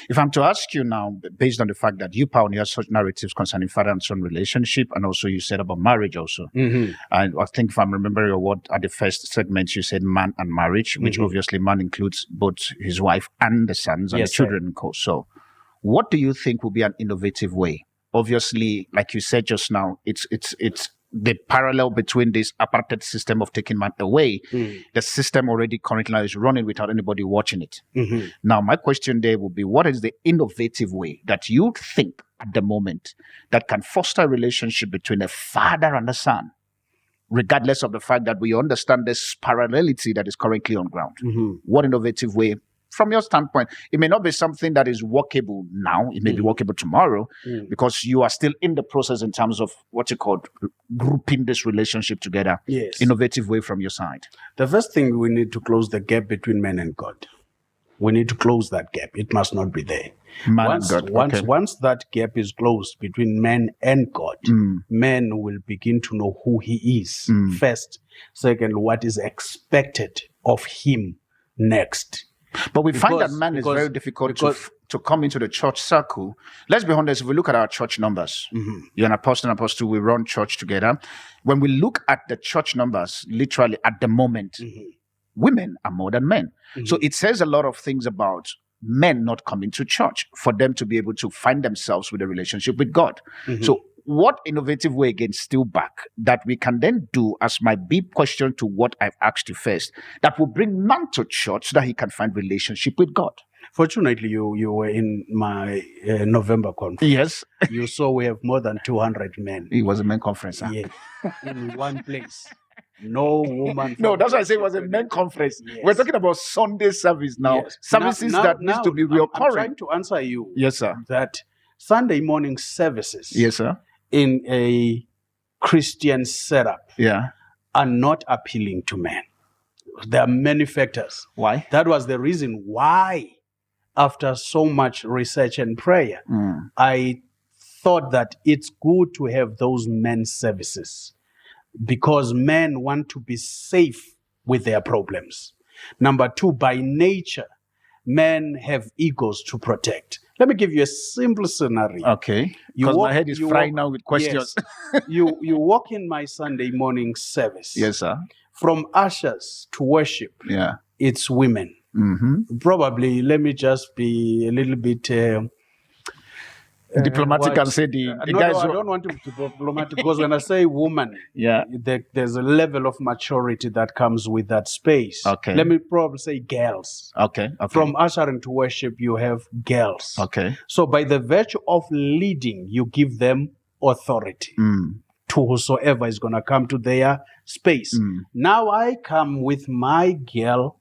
If I'm to ask you now, based on the fact that you pioneer such narratives concerning father and son relationship, and also you said about marriage also. And I think if I'm remembering your word at the first segment, you said man and marriage, which obviously man includes both his wife and the sons and the children. So what do you think will be an innovative way? Obviously, like you said just now, it's the parallel between this apartheid system of taking man away. The system already currently now is running without anybody watching it. Now, my question there will be, what is the innovative way that you think at the moment that can foster a relationship between a father and a son, regardless of the fact that we understand this parallelity that is currently on ground? What innovative way? From your standpoint, it may not be something that is workable now. It may be workable tomorrow because you are still in the process in terms of what you call grouping this relationship together. Yes. Innovative way from your side. The first thing, we need to close the gap between man and God. We need to close that gap. It must not be there. Once that gap is closed between man and God, man will begin to know who he is first. Second, what is expected of him next. But we find that man is very difficult to come into the church circle. Let's be honest, if we look at our church numbers, you're an apostle, we run church together. When we look at the church numbers, literally at the moment, women are more than men. So it says a lot of things about men not coming to church for them to be able to find themselves with a relationship with God. So what innovative way, again, still back, that we can then do, as my big question to what I've asked you first, that will bring man to church so that he can find relationship with God? Fortunately, you were in my November conference. Yes. You saw we have more than 200 men. It was a men conference. Huh? Yeah. In one place. No woman. No, that's why I say it was a men conference. Yes. We're talking about Sunday service now. Yes. Services that need to be reoccurring. I'm trying to answer you. Yes, sir. That Sunday morning services. Yes, sir. in a Christian setup Yeah. are not appealing to men. There are many factors. Why? That was the reason why, after so much research and prayer, I thought that it's good to have those men's services because men want to be safe with their problems. Number two, by nature, men have egos to protect. Let me give you a simple scenario. Okay. Because my head is frying now with questions. Yes. you walk in my Sunday morning service. Yes, sir. From ushers to worship, Yeah. it's women. Mm-hmm. Probably, let me just be a little bit diplomatic and say the guys. I don't want to be diplomatic because when I say woman, Yeah. There's a level of maturity that comes with that space. Okay. Let me probably say girls. Okay. From ushering to worship, you have girls. Okay. So by the virtue of leading, you give them authority to whosoever is going to come to their space. Now I come with my girl,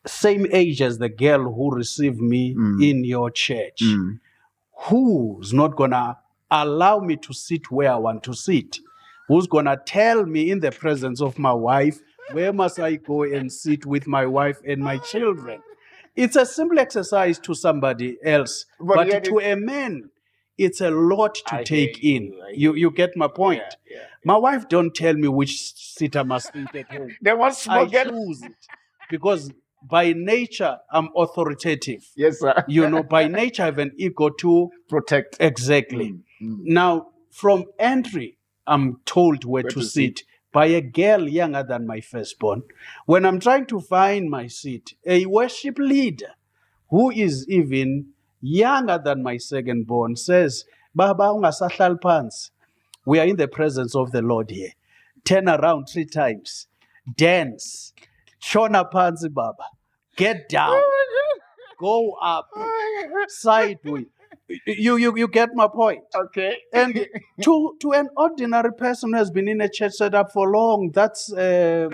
same age as the girl who received me in your church, who's not going to allow me to sit where I want to sit, who's going to tell me in the presence of my wife, where must I go and sit with my wife and my children? It's a simple exercise to somebody else, but to a man, it's a lot to take in. You get my point? Yeah. My wife don't tell me which seat I must sit at home. I choose it because by nature, I'm authoritative. Yes, sir. By nature, I have an ego to protect. Exactly. Now, from entry, I'm told where to sit by a girl younger than my firstborn. When I'm trying to find my seat, a worship leader who is even younger than my second-born says, Baba, ungasahlali phansi. We are in the presence of the Lord here. Turn around 3 times. Dance. Shona phansi, Baba. Get down. Go up. Sideways. You get my point. Okay. And to an ordinary person who has been in a church setup for long, that's a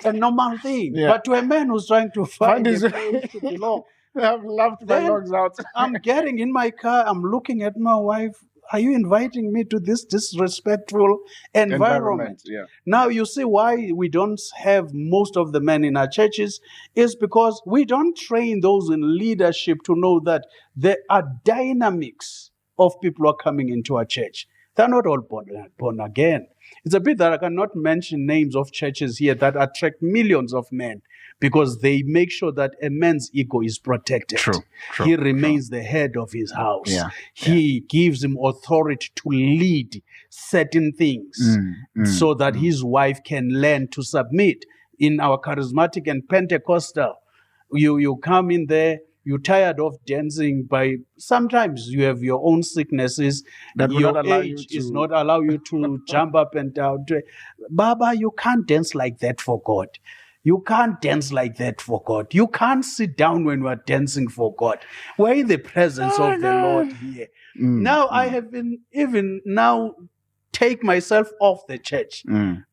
normal thing. Yeah. But to a man who's trying to find a place to belong, I've laughed my lungs out. I'm getting in my car, I'm looking at my wife. Are you inviting me to this disrespectful environment? Yeah. Now, you see why we don't have most of the men in our churches is because we don't train those in leadership to know that there are dynamics of people who are coming into our church. They're not all born again. It's a bit that I cannot mention names of churches here that attract millions of men because they make sure that a man's ego is protected. True. He remains the head of his house. Yeah. He gives him authority to lead certain things so that his wife can learn to submit. In our charismatic and Pentecostal, you come in there, you're tired of dancing sometimes you have your own sicknesses that your age is not allow you to jump up and down. Baba, you can't dance like that for God. You can't dance like that for God. You can't sit down when we are dancing for God. We're in the presence of the Lord here. Now I have been even now take myself off the church.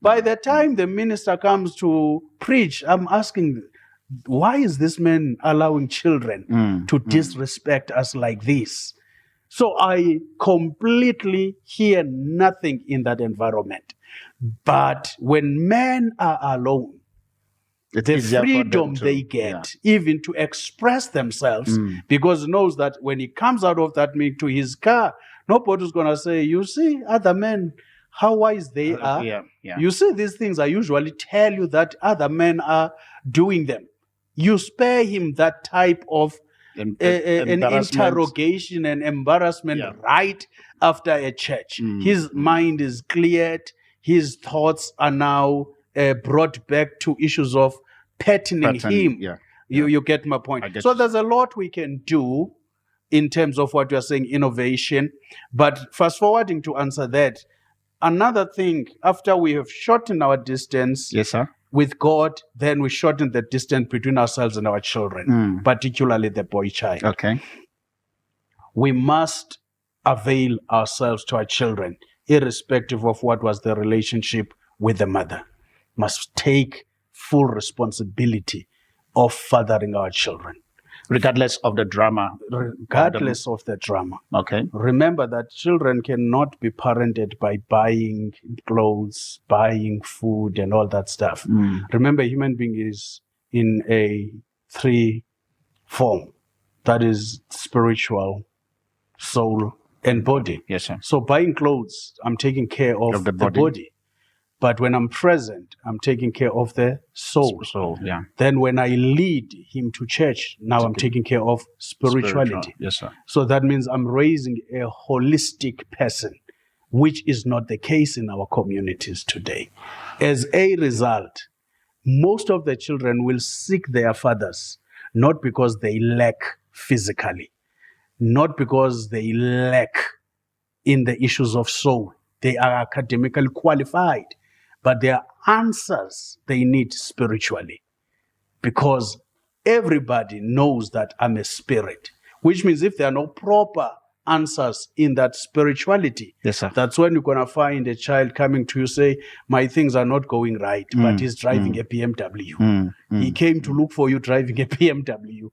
By the time the minister comes to preach, I'm asking, why is this man allowing children to disrespect us like this? So I completely hear nothing in that environment. But when men are alone, the freedom they get, even to express themselves, because knows that when he comes out of that meeting to his car, nobody's going to say, you see, other men, how wise they are. You see, these things I usually tell you that other men are doing them. You spare him that type of an interrogation and embarrassment right after a church. His mind is cleared. His thoughts are now brought back to issues of patterning him. You get my point. So there's a lot we can do in terms of what you're saying, innovation. But fast forwarding to answer that, another thing, after we have shortened our distance with God, then we shorten the distance between ourselves and our children, particularly the boy child. Okay. We must avail ourselves to our children, irrespective of what was the relationship with the mother. Must take full responsibility of fathering our children. Regardless of the drama. Regardless of the drama. Okay. Remember that children cannot be parented by buying clothes, buying food, and all that stuff. Remember, a human being is in a three form. That is spiritual, soul, and body. Yes, sir. So buying clothes, I'm taking care of the body. But when I'm present, I'm taking care of the soul. Yeah. Then when I lead him to church, now I'm taking care of spirituality. Yes, sir. So that means I'm raising a holistic person, which is not the case in our communities today. As a result, most of the children will seek their fathers, not because they lack physically, not because they lack in the issues of soul. They are academically qualified, but their answers they need spiritually. Because everybody knows that I'm a spirit, which means if there are no proper answers in that spirituality, yes, sir, that's when you're going to find a child coming to you say, my things are not going right, but he's driving a BMW. He came to look for you driving a BMW,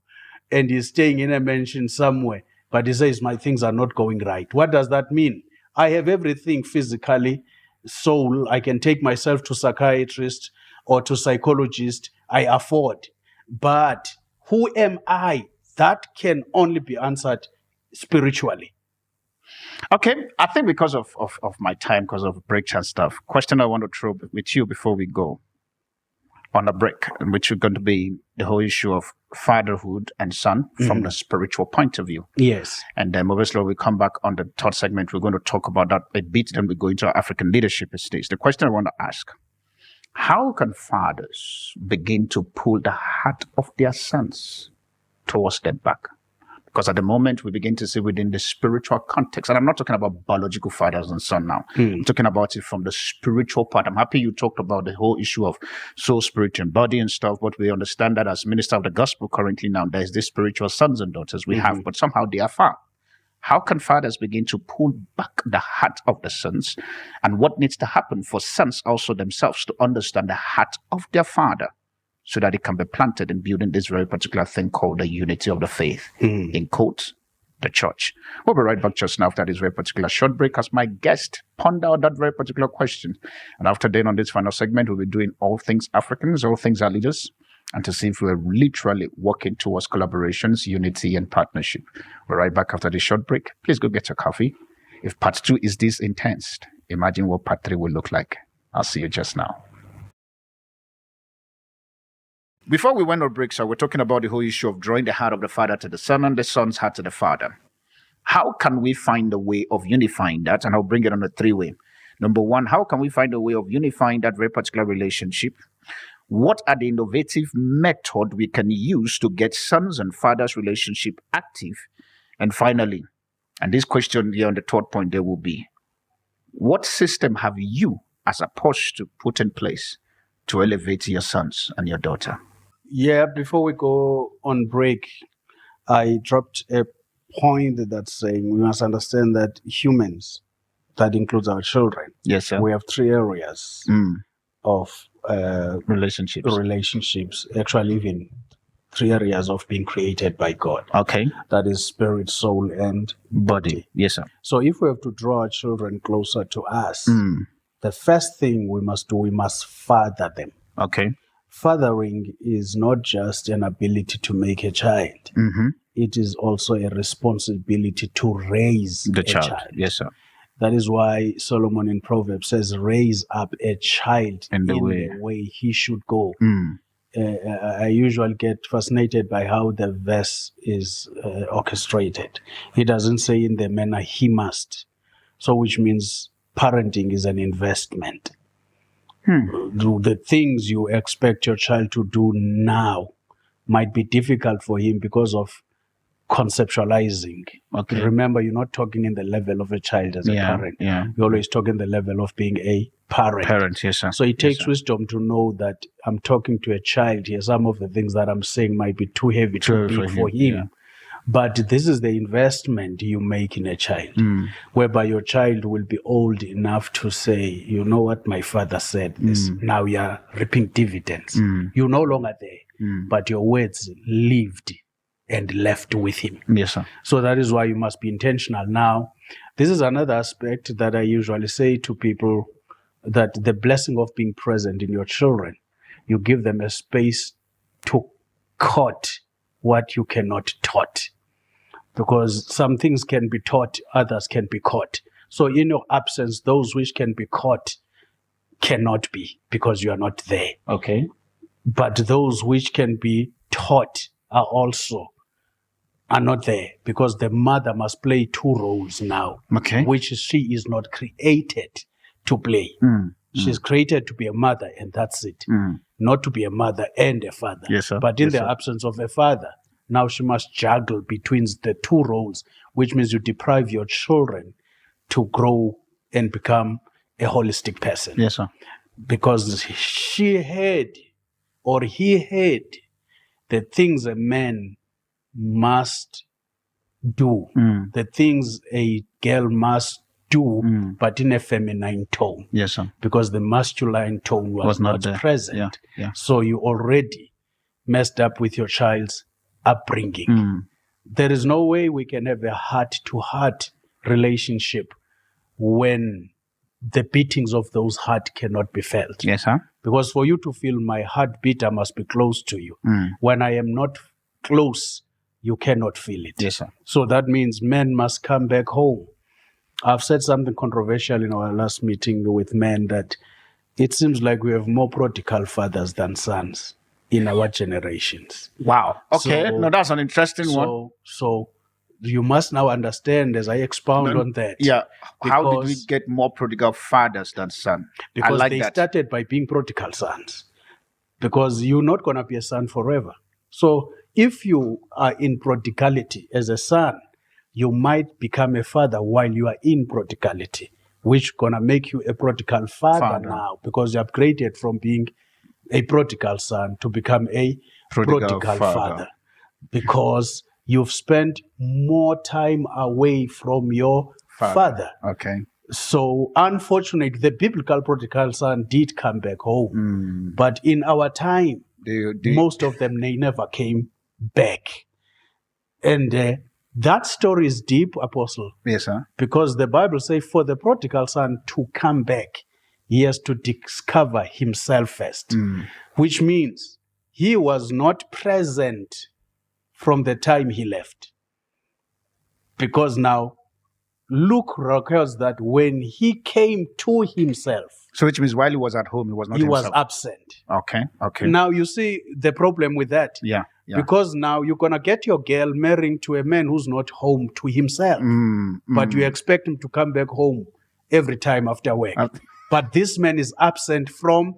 and he's staying in a mansion somewhere, but he says, my things are not going right. What does that mean? I have everything physically, soul. I can take myself to psychiatrist or to psychologist. I afford. But who am I? That can only be answered spiritually. Okay. I think because of my time, because of breaks and stuff, question I want to throw with you before we go on a break, which is going to be the whole issue of fatherhood and son from the spiritual point of view. Yes. And then obviously we come back on the third segment. We're going to talk about that a bit. Then we go into our African leadership stage. The question I want to ask, how can fathers begin to pull the heart of their sons towards their back? Because at the moment we begin to see within the spiritual context, and I'm not talking about biological fathers and son now. I'm talking about it from the spiritual part. I'm happy you talked about the whole issue of soul, spirit, and body and stuff, but we understand that as minister of the gospel currently now, there's these spiritual sons and daughters we have, but somehow they are far. How can fathers begin to pull back the heart of the sons? And what needs to happen for sons also themselves to understand the heart of their father, so that it can be planted in building this very particular thing called the unity of the faith, in quotes, the church. We'll be right back just now after this very particular short break as my guest ponder out that very particular question. And after then on this final segment, we'll be doing all things Africans, all things our leaders, and to see if we're literally working towards collaborations, unity, and partnership. We're right back after this short break. Please go get your coffee. If part 2 is this intense, imagine what part 3 will look like. I'll see you just now. Before we went on break, sir, we're talking about the whole issue of drawing the heart of the father to the son and the son's heart to the father. How can we find a way of unifying that? And I'll bring it on a 3-way. Number 1, how can we find a way of unifying that very particular relationship? What are the innovative methods we can use to get sons and fathers' relationship active? And finally, and this question here on the third point there will be, what system have you as opposed to put in place to elevate your sons and your daughter? Yeah, before we go on break, I dropped a point that's saying we must understand that humans, that includes our children, yes, sir, we have 3 areas of relationships, actually even 3 areas of being created by God. Okay. That is spirit, soul, and body. Yes, sir. So if we have to draw our children closer to us, the first thing we must do, we must father them. Okay. Fathering is not just an ability to make a child. It is also a responsibility to raise the a child. Yes, sir. That is why Solomon in Proverbs says, raise up a child in the way he should go. I usually get fascinated by how the verse is orchestrated. He doesn't say in the manner he must. So which means parenting is an investment. The things you expect your child to do now might be difficult for him because of conceptualizing. Okay. Remember, you're not talking in the level of a child as a parent. Yeah. You're always talking the level of being a parent. Yes, sir. So it takes wisdom to know that I'm talking to a child here. Some of the things that I'm saying might be too heavy, too big for him. Yeah. But this is the investment you make in a child, whereby your child will be old enough to say, you know what, my father said this. Now you're reaping dividends. You're no longer there, but your words lived and left with him. Yes, sir. So that is why you must be intentional. Now, this is another aspect that I usually say to people, that the blessing of being present in your children, you give them a space to court what you cannot taught. Because some things can be taught, others can be caught. So in your absence, those which can be caught cannot be, because you are not there. Okay. But those which can be taught are not there, because the mother must play two roles now, Okay. which she is not created to play. She's created to be a mother, and that's it. Not to be a mother and a father. Yes, sir. But in Yes, the sir. absence of a father, now she must juggle between the two roles, which means you deprive your children to grow and become a holistic person. Yes, sir. Because she had, or he had, the things a man must do, the things a girl must do, but in a feminine tone. Yes, sir. Because the masculine tone was not there. present. Yeah, yeah. So you already messed up with your child's upbringing. There is no way we can have a heart-to-heart relationship when the beatings of those heart cannot be felt. Yes, sir. Because for you to feel my heartbeat, I must be close to you. When I am not close, you cannot feel it. Yes, sir. So that means men must come back home. I've said something controversial in our last meeting with men, that it seems like we have more prodigal fathers than sons in our generations. Wow. Okay. So- no, that's an interesting one. So you must now understand, as I expound on that. Yeah. How did we Because- get more prodigal fathers than son? Because I like they that. started by being prodigal sons. Because you're not going to be a son forever. So if you are in prodigality as a son, you might become a father while you are in prodigality, which going to make you a prodigal father now, because you upgraded from being a prodigal son to become a Prodigal prodigal father. father. Because you've spent more time away from your father. Okay. So, unfortunately, the biblical prodigal son did come back home. But in our time, most of them, they never came back. And that story is deep, Apostle, Yes, sir. because the Bible says for the prodigal son to come back, he has to discover himself first, which means he was not present from the time he left. Because now, Luke records that when he came to himself, So which means while he was at home, he was not he was himself. absent. Okay. Okay. Now, you see the problem with that. Yeah. Yeah. Because now you're going to get your girl marrying to a man who's not home to himself. But you expect him to come back home every time after work. But this man is absent from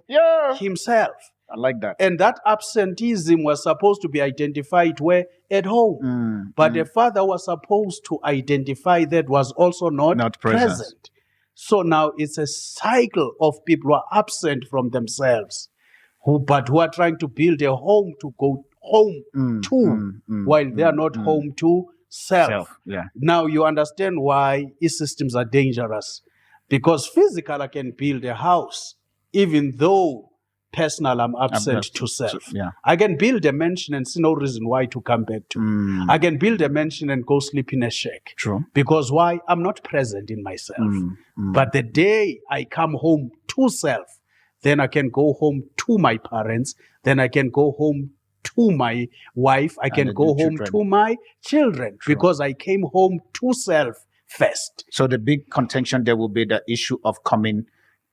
himself. I like that. And that absenteeism was supposed to be identified where? At home. But the father was supposed to identify that was also not present. So now it's a cycle of people who are absent from themselves, who are trying to build a home to go home to, while they are not home to self. Yeah. Now you understand why these systems are dangerous. Because physical, I can build a house, even though personal, I'm absent to self. Yeah. I can build a mansion and see no reason why to come back to. I can build a mansion and go sleep in a shack. True. Because why? I'm not present in myself. But the day I come home to self, then I can go home to my parents, then I can go home to my wife, I can go home to my children, because I came home to self first. So the big contention there will be the issue of coming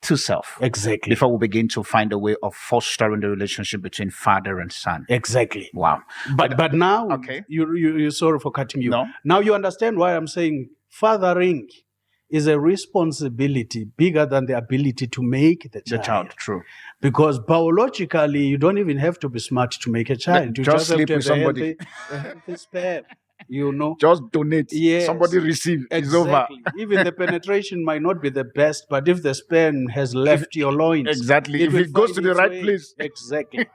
to self. Exactly. Before we begin to find a way of fostering the relationship between father and son. Exactly. Wow. But now, Okay. you're sorry for cutting you. No. Now you understand why I'm saying fathering is a responsibility bigger than the ability to make the child. True. Because biologically, you don't even have to be smart to make a child. You Just have sleep to with have somebody. a healthy sperm, you know. Just donate. Yes. Somebody receive. It's over. Exactly. Even the penetration might not be the best, but if the sperm has left your loins, Exactly. If will it goes find to the its right way. place. Exactly.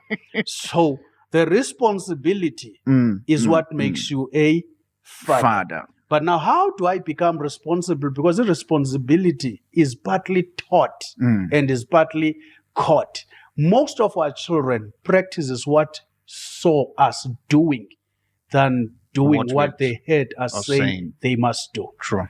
So the responsibility is what makes you a father. But now, how do I become responsible? Because the responsibility is partly taught and is partly caught. Most of our children practices what saw us doing than doing What what we the head are are saying saying. they must do. True.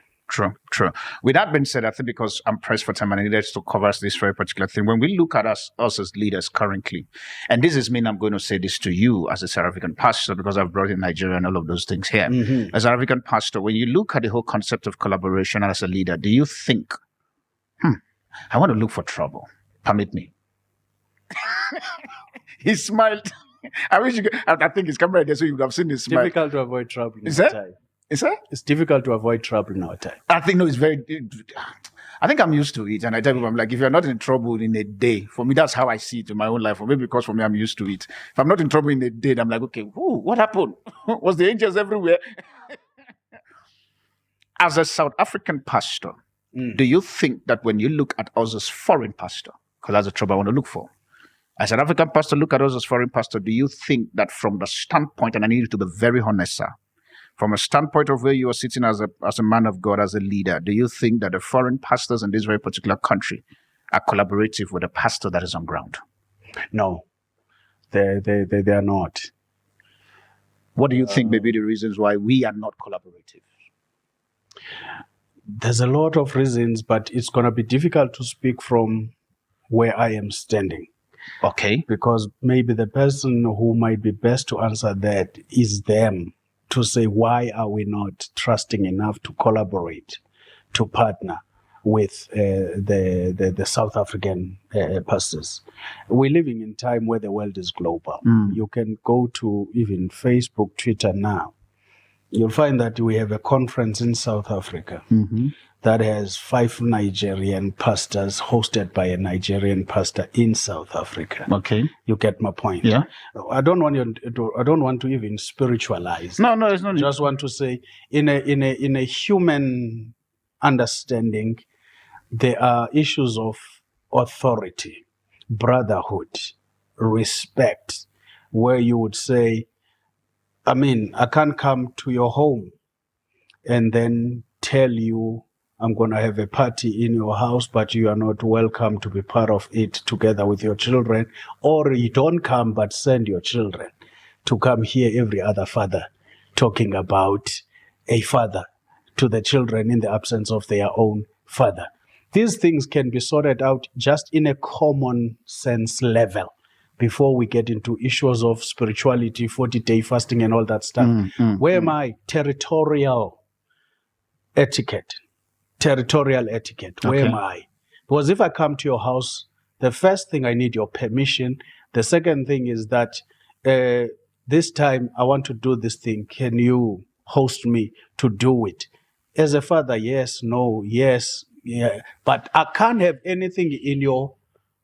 With that being said, I think because I'm pressed for time and I needed to cover this very particular thing, when we look at us as leaders currently, and this is mean I'm going to say this to you as a South African pastor because I've brought in Nigeria and all of those things here. Mhm. As an African pastor, when you look at the whole concept of collaboration as a leader, do you think, I want to look for trouble? Permit me. He smiled. I wish you could, I think his camera there so you would have seen his smile. Difficult to avoid trouble Is in our that? time. Is that? It's difficult to avoid trouble in our time. I think no, it's very. I think I'm used to it, and I tell people, I'm like, if you're not in trouble in a day, for me, that's how I see it in my own life. Or maybe because for me, I'm used to it. If I'm not in trouble in a day, I'm like, okay, what happened? Was the angels everywhere? As a South African pastor, do you think that when you look at us as foreign pastor, because that's the trouble I want to look for, as an African pastor, look at us as foreign pastor, do you think that from the standpoint, and I need you to be very honest, sir, from a standpoint of where you are sitting as a man of God, as a leader, do you think that the foreign pastors in this very particular country are collaborative with the pastor that is on ground? No, they are not. What do you think may be the reasons why we are not collaborative? There's a lot of reasons, but it's going to be difficult to speak from where I am standing. Okay. Because maybe the person who might be best to answer that is them, to say, why are we not trusting enough to collaborate, to partner with the South African pastors? We're living in time where the world is global. You can go to even Facebook, Twitter now. You'll find that we have a conference in South Africa that has 5 Nigerian pastors hosted by a Nigerian pastor in South Africa. Okay. You get my point. Yeah. I don't want to even spiritualize. No, it's not. Just want to say, in a human understanding, there are issues of authority, brotherhood, respect, where you would say, I can't come to your home and then tell you I'm going to have a party in your house, but you are not welcome to be part of it together with your children. Or you don't come, but send your children to come hear every other father talking about a father to the children in the absence of their own father. These things can be sorted out just in a common sense level before we get into issues of spirituality, 40-day fasting and all that stuff. Where am I? Territorial etiquette. Where am I? Because if I come to your house, the first thing I need your permission. The second thing is that this time I want to do this thing. Can you host me to do it? As a father, yes, no, yes, yeah. But I can't have anything in your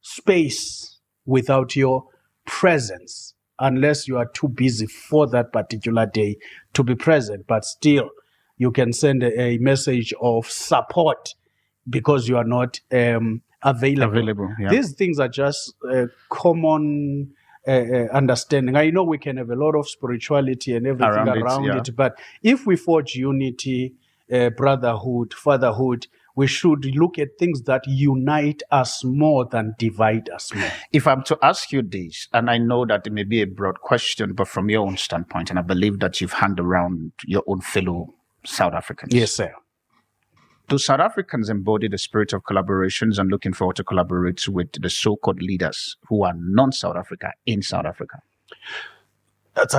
space without your presence, unless you are too busy for that particular day to be present. But still, you can send a message of support because you are not available. Yeah. These things are just common understanding. I know we can have a lot of spirituality and everything around it, but if we forge unity, brotherhood, fatherhood, we should look at things that unite us more than divide us more. If I'm to ask you this, and I know that it may be a broad question, but from your own standpoint, and I believe that you've hung around your own fellow South Africans. Yes, sir. Do South Africans embody the spirit of collaborations and looking forward to collaborate with the so-called leaders who are non-South Africa in South Africa? That's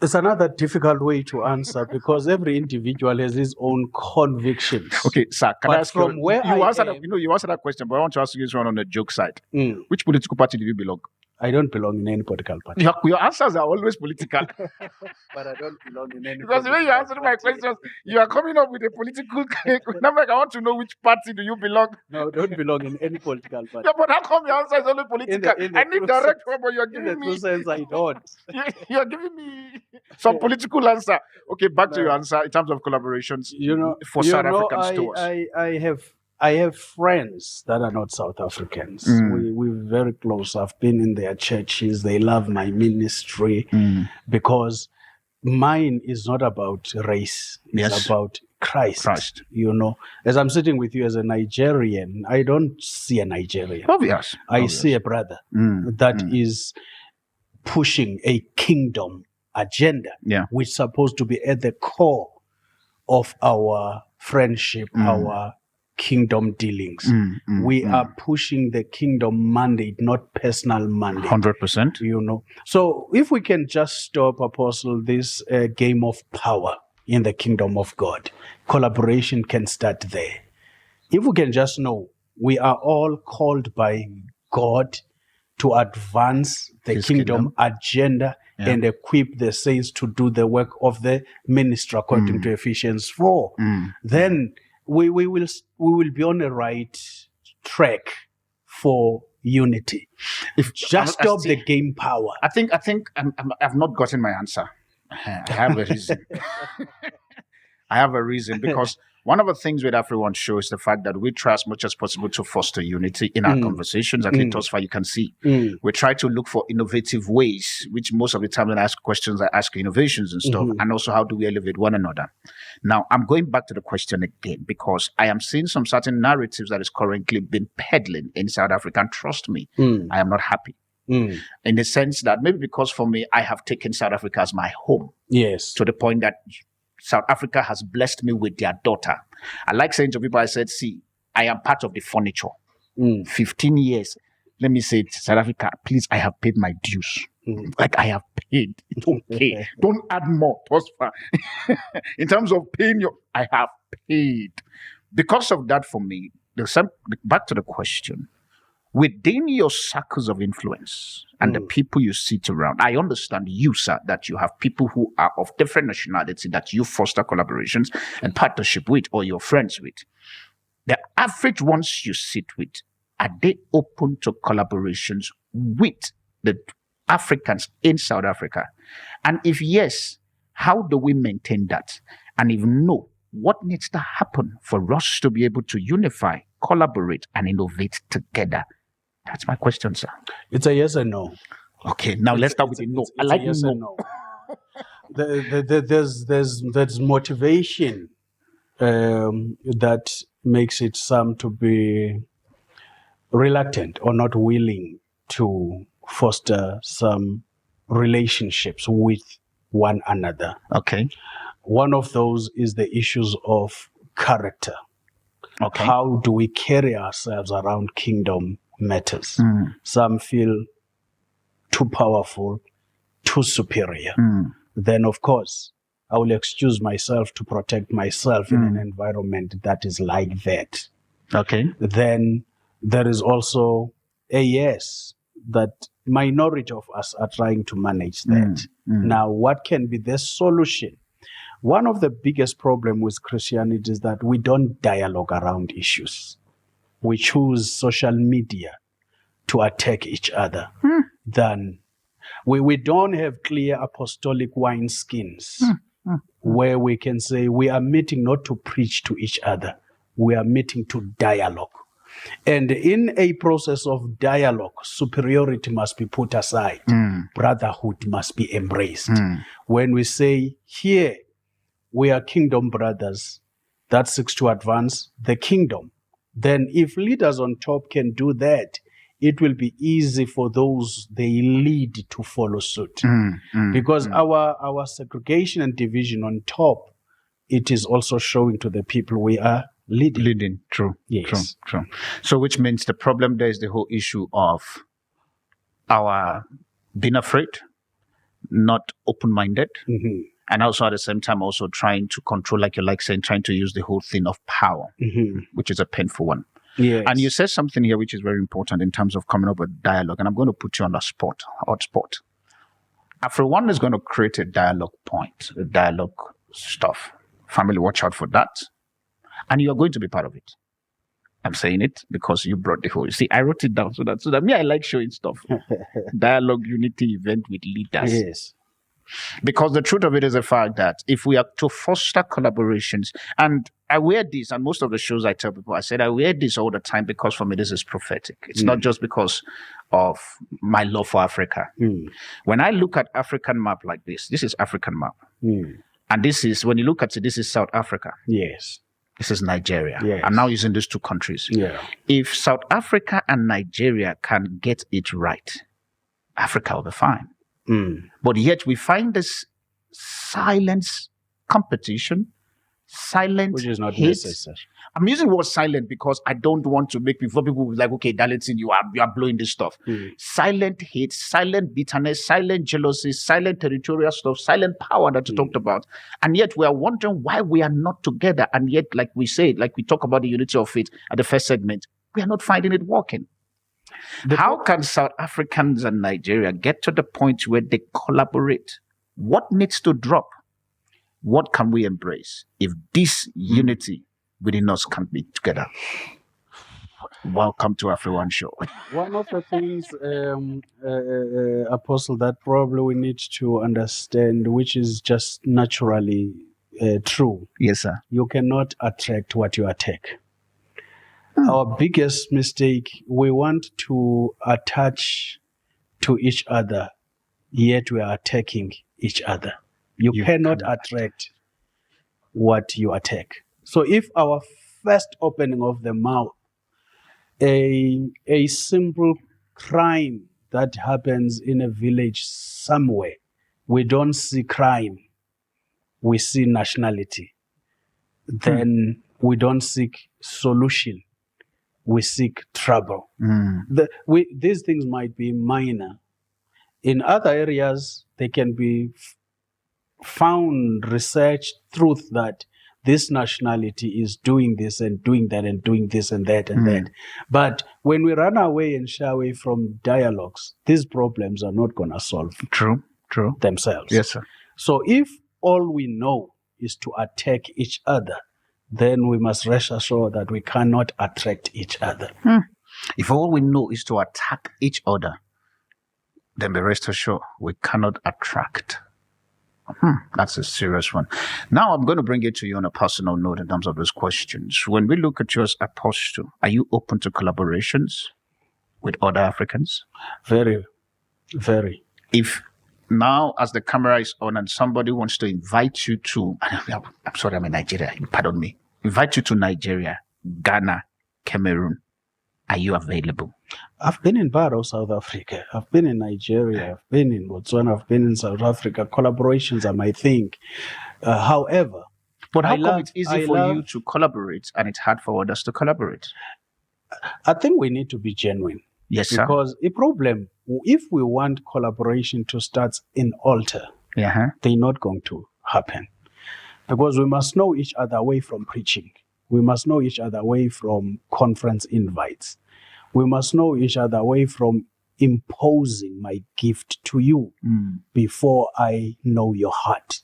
it's another difficult way to answer because every individual has his own convictions. Okay, sir, can I ask you? You answered that question, but I want to ask you this one on the joke side. Which political party do you belong? I don't belong in any political party. Your answers are always political. But I don't belong in any because the way you answer my questions, you are coming up with a political... Now, I want to know which party do you belong. No, I don't belong in any political party. Yeah, but how come your answer is only political? I need direct one, but you're giving me... In the true sense, I don't. You're giving me some political answer. Okay, back to your answer in terms of collaborations for South Africans to us. I have friends that are not South Africans. We're very close. I've been in their churches. They love my ministry because mine is not about race. It's about Christ. As I'm sitting with you as a Nigerian, I don't see a Nigerian. I see a brother that is pushing a kingdom agenda, Yeah. which is supposed to be at the core of our friendship, our kingdom dealings. We are pushing the kingdom mandate, not personal mandate. 100%. You know, so if we can just stop, Apostle, this game of power in the kingdom of God, collaboration can start there. If we can just know we are all called by God to advance the His kingdom agenda and equip the saints to do the work of the ministry according to Ephesians 4, then we will be on the right track for unity. If just stop the game power. I think I've not gotten my answer. I have a reason. I have a reason, because one of the things with AfriOne show is the fact that we try as much as possible to foster unity in our conversations. At least thus far, you can see. We try to look for innovative ways, which most of the time when I ask questions, I ask innovations and stuff. And also, how do we elevate one another? Now, I'm going back to the question again, because I am seeing some certain narratives that is currently being peddling in South Africa. And trust me, I am not happy. In the sense that maybe because for me, I have taken South Africa as my home. Yes. To the point that South Africa has blessed me with their daughter. I like saying to people, I said, see, I am part of the furniture. 15 years. Let me say it, South Africa, please, I have paid my dues. Like I have paid. It's okay. Don't add more. In terms of paying I have paid. Because of that, for me, back to the question. Within your circles of influence and the people you sit around, I understand you, sir, that you have people who are of different nationality that you foster collaborations and partnership with, or you're friends with. The average ones you sit with, are they open to collaborations with the Africans in South Africa? And if yes, how do we maintain that? And if no, what needs to happen for us to be able to unify, collaborate, and innovate together? That's my question, sir. It's a yes and no. Okay, now let's start with a no. I like yes no. And no. There's motivation that makes it some to be reluctant or not willing to foster some relationships with one another. Okay. One of those is the issues of character. Okay. How do we carry ourselves around kingdom matters? Some feel too powerful, too superior. Then, of course, I will excuse myself to protect myself in an environment that is like that. Okay. Then there is also a yes, that minority of us are trying to manage that. Now, what can be the solution? One of the biggest problems with Christianity is that we don't dialogue around issues. We choose social media to attack each other. Then we don't have clear apostolic wineskins where we can say we are meeting not to preach to each other. We are meeting to dialogue. And in a process of dialogue, superiority must be put aside. Brotherhood must be embraced. When we say here, we are kingdom brothers that seeks to advance the kingdom, then if leaders on top can do that, it will be easy for those they lead to follow suit. Because our segregation and division on top, it is also showing to the people we are leading. True. Yes. True. So which means the problem there is the whole issue of our being afraid, not open-minded, and also at the same time also trying to control, like you like saying, trying to use the whole thing of power, which is a painful one. Yes. And you said something here which is very important in terms of coming up with dialogue, and I'm going to put you on the hot spot. AfriOne is going to create a dialogue point, a dialogue stuff. Family, watch out for that. And you are going to be part of it. I'm saying it because you brought the whole. You see, I wrote it down so that me, I like showing stuff. Dialogue, unity, event with leaders. Yes. Because the truth of it is the fact that if we are to foster collaborations, and I wear this, and most of the shows I tell people, I said I wear this all the time because for me this is prophetic. It's not just because of my love for Africa. When I look at African map like this is African map. And this is, when you look at it, this is South Africa. Yes. This is Nigeria. Yes. I'm now using these two countries. Yeah. If South Africa and Nigeria can get it right, Africa will be fine. But yet we find this silence competition, silent Which is not hate. necessary. I'm using the word silent because I don't want to make people be like, okay, Darlington, you are blowing this stuff. Silent hate, silent bitterness, silent jealousy, silent territorial stuff, silent power that you talked about. And yet we are wondering why we are not together. And yet, like we said, like we talk about the unity of faith at the first segment, we are not finding it working. How can South Africans and Nigeria get to the point where they collaborate? What needs to drop? What can we embrace if this unity within us can't be together? Welcome to AfriOne show. One of the things, Apostle, that probably we need to understand, which is just naturally true. Yes, sir. You cannot attract what you attack. Our biggest mistake, we want to attach to each other, yet we are attacking each other. You cannot attract what you attack. So if our first opening of the mouth, a simple crime that happens in a village somewhere, we don't see crime, we see nationality. Then we don't seek solution, we seek trouble. These things might be minor. In other areas, they can be found, researched, truth that this nationality is doing this and doing that and doing this and that and that. But when we run away and shy away from dialogues, these problems are not going to solve themselves. Yes, sir. So if all we know is to attack each other, then we must rest assured that we cannot attract each other. If all we know is to attack each other, then be rest assured we cannot attract. That's a serious one. Now I'm going to bring it to you on a personal note in terms of those questions. When we look at you as apostle, are you open to collaborations with other Africans? Very, very. If now, as the camera is on and somebody wants to invite you to, I'm sorry, I'm in Nigeria, pardon me, invite you to Nigeria, Ghana, Cameroon, are you available? I've been in Barrow, South Africa. I've been in Nigeria. I've been in Botswana. I've been in South Africa. Collaborations are my thing. However, but how come it's easy for you to collaborate and it's hard for others to collaborate? I think we need to be genuine. Yes, sir. Because a problem, if we want collaboration to start in altar, they're not going to happen. Because we must know each other away from preaching. We must know each other away from conference invites. We must know each other away from imposing my gift to you before I know your heart.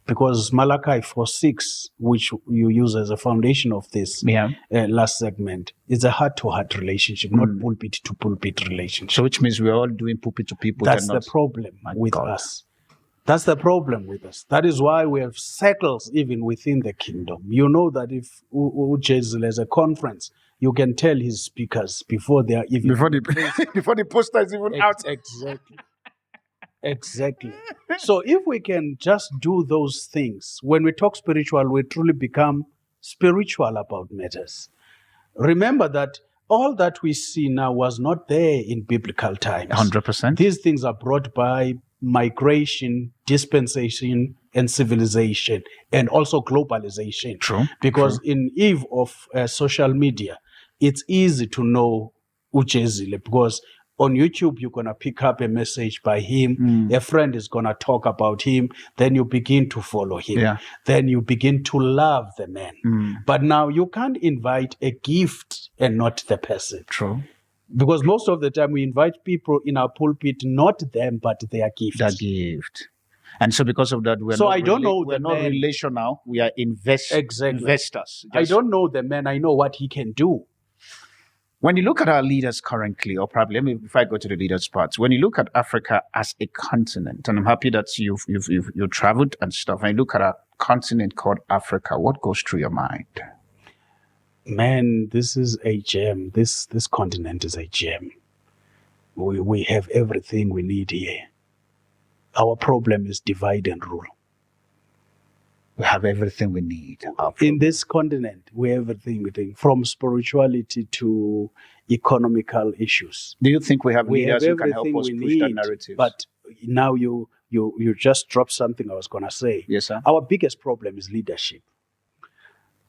Because Malachi 4:6, which you use as a foundation of this last segment, is a heart-to-heart relationship, not pulpit-to-pulpit relationship. So which means we're all doing pulpit to people. That's the problem with us. That's the problem with us. That is why we have circles even within the kingdom. You know that if Jezile has a conference, you can tell his speakers before they are even... Before the poster is even out. Exactly. So if we can just do those things, when we talk spiritual, we truly become spiritual about matters. Remember that all that we see now was not there in biblical times. 100%. These things are brought by migration, dispensation, and civilization, and also globalization. True. Because in eve of social media, it's easy to know Jezile because on YouTube, you're going to pick up a message by him. A friend is going to talk about him. Then you begin to follow him. Then you begin to love the man. But now you can't invite a gift and not the person. True. Because most of the time we invite people in our pulpit, not them, but their gift. Their gift. And so because of that, we're not relational. We are investors. I don't know the man. I know what he can do. When you look at our leaders currently, or probably, if I go to the leaders part, when you look at Africa as a continent, and I'm happy that you've traveled and stuff, and you look at a continent called Africa, what goes through your mind? Man, this is a gem. This continent is a gem. We have everything we need here. Our problem is divide and rule. We have everything we need. In this continent, we have everything we need, from spirituality to economical issues. Do you think we have leaders who can help us push that narrative? But now you just dropped something I was going to say. Yes, sir. Our biggest problem is leadership.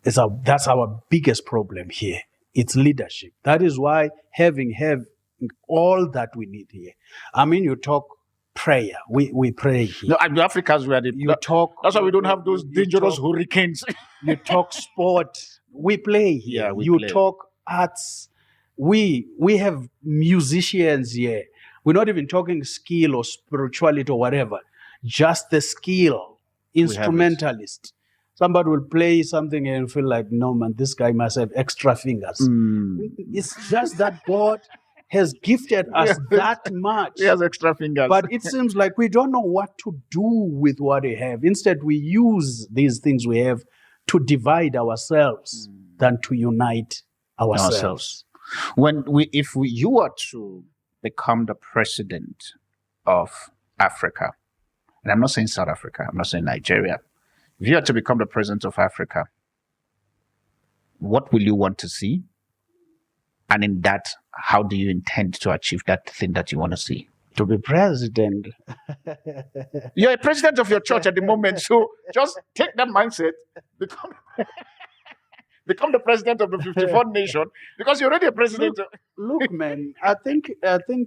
That's our biggest problem here. It's leadership. That is why having all that we need here. I mean, you talk prayer. We pray here. No, the Africans were the. You talk. That's why we don't have those dangerous hurricanes. You talk sport. We play here. Yeah, we you play. talk arts. We have musicians here. We're not even talking skill or spirituality or whatever. Just the skill. Instrumentalist. Somebody will play something and feel like, no man, this guy must have extra fingers. It's just that God has gifted us that much. He has extra fingers. But it seems like we don't know what to do with what we have. Instead, we use these things we have to divide ourselves than to unite ourselves. If you were to become the president of Africa, and I'm not saying South Africa, I'm not saying Nigeria. If you are to become the president of Africa, what will you want to see? And in that, how do you intend to achieve that thing that you want to see? To be president. You're a president of your church at the moment, so just take that mindset, become the president of the 54th nation, because you're already a president. Look, man, I think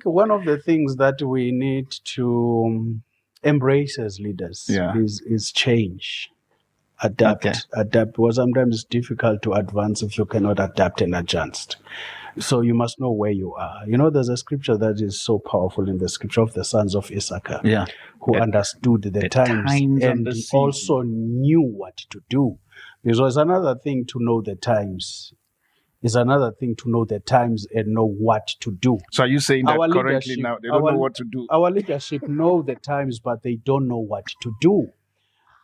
one of the things that we need to embrace as leaders is change. Adapt. Because sometimes it's difficult to advance if you cannot adapt and adjust. So you must know where you are. You know, there's a scripture that is so powerful in the scripture of the sons of Issachar, who understood the times and also knew what to do. Because it's another thing to know the times. It's another thing to know the times and know what to do. So are you saying that currently now they don't know what to do? Our leadership know the times, but they don't know what to do.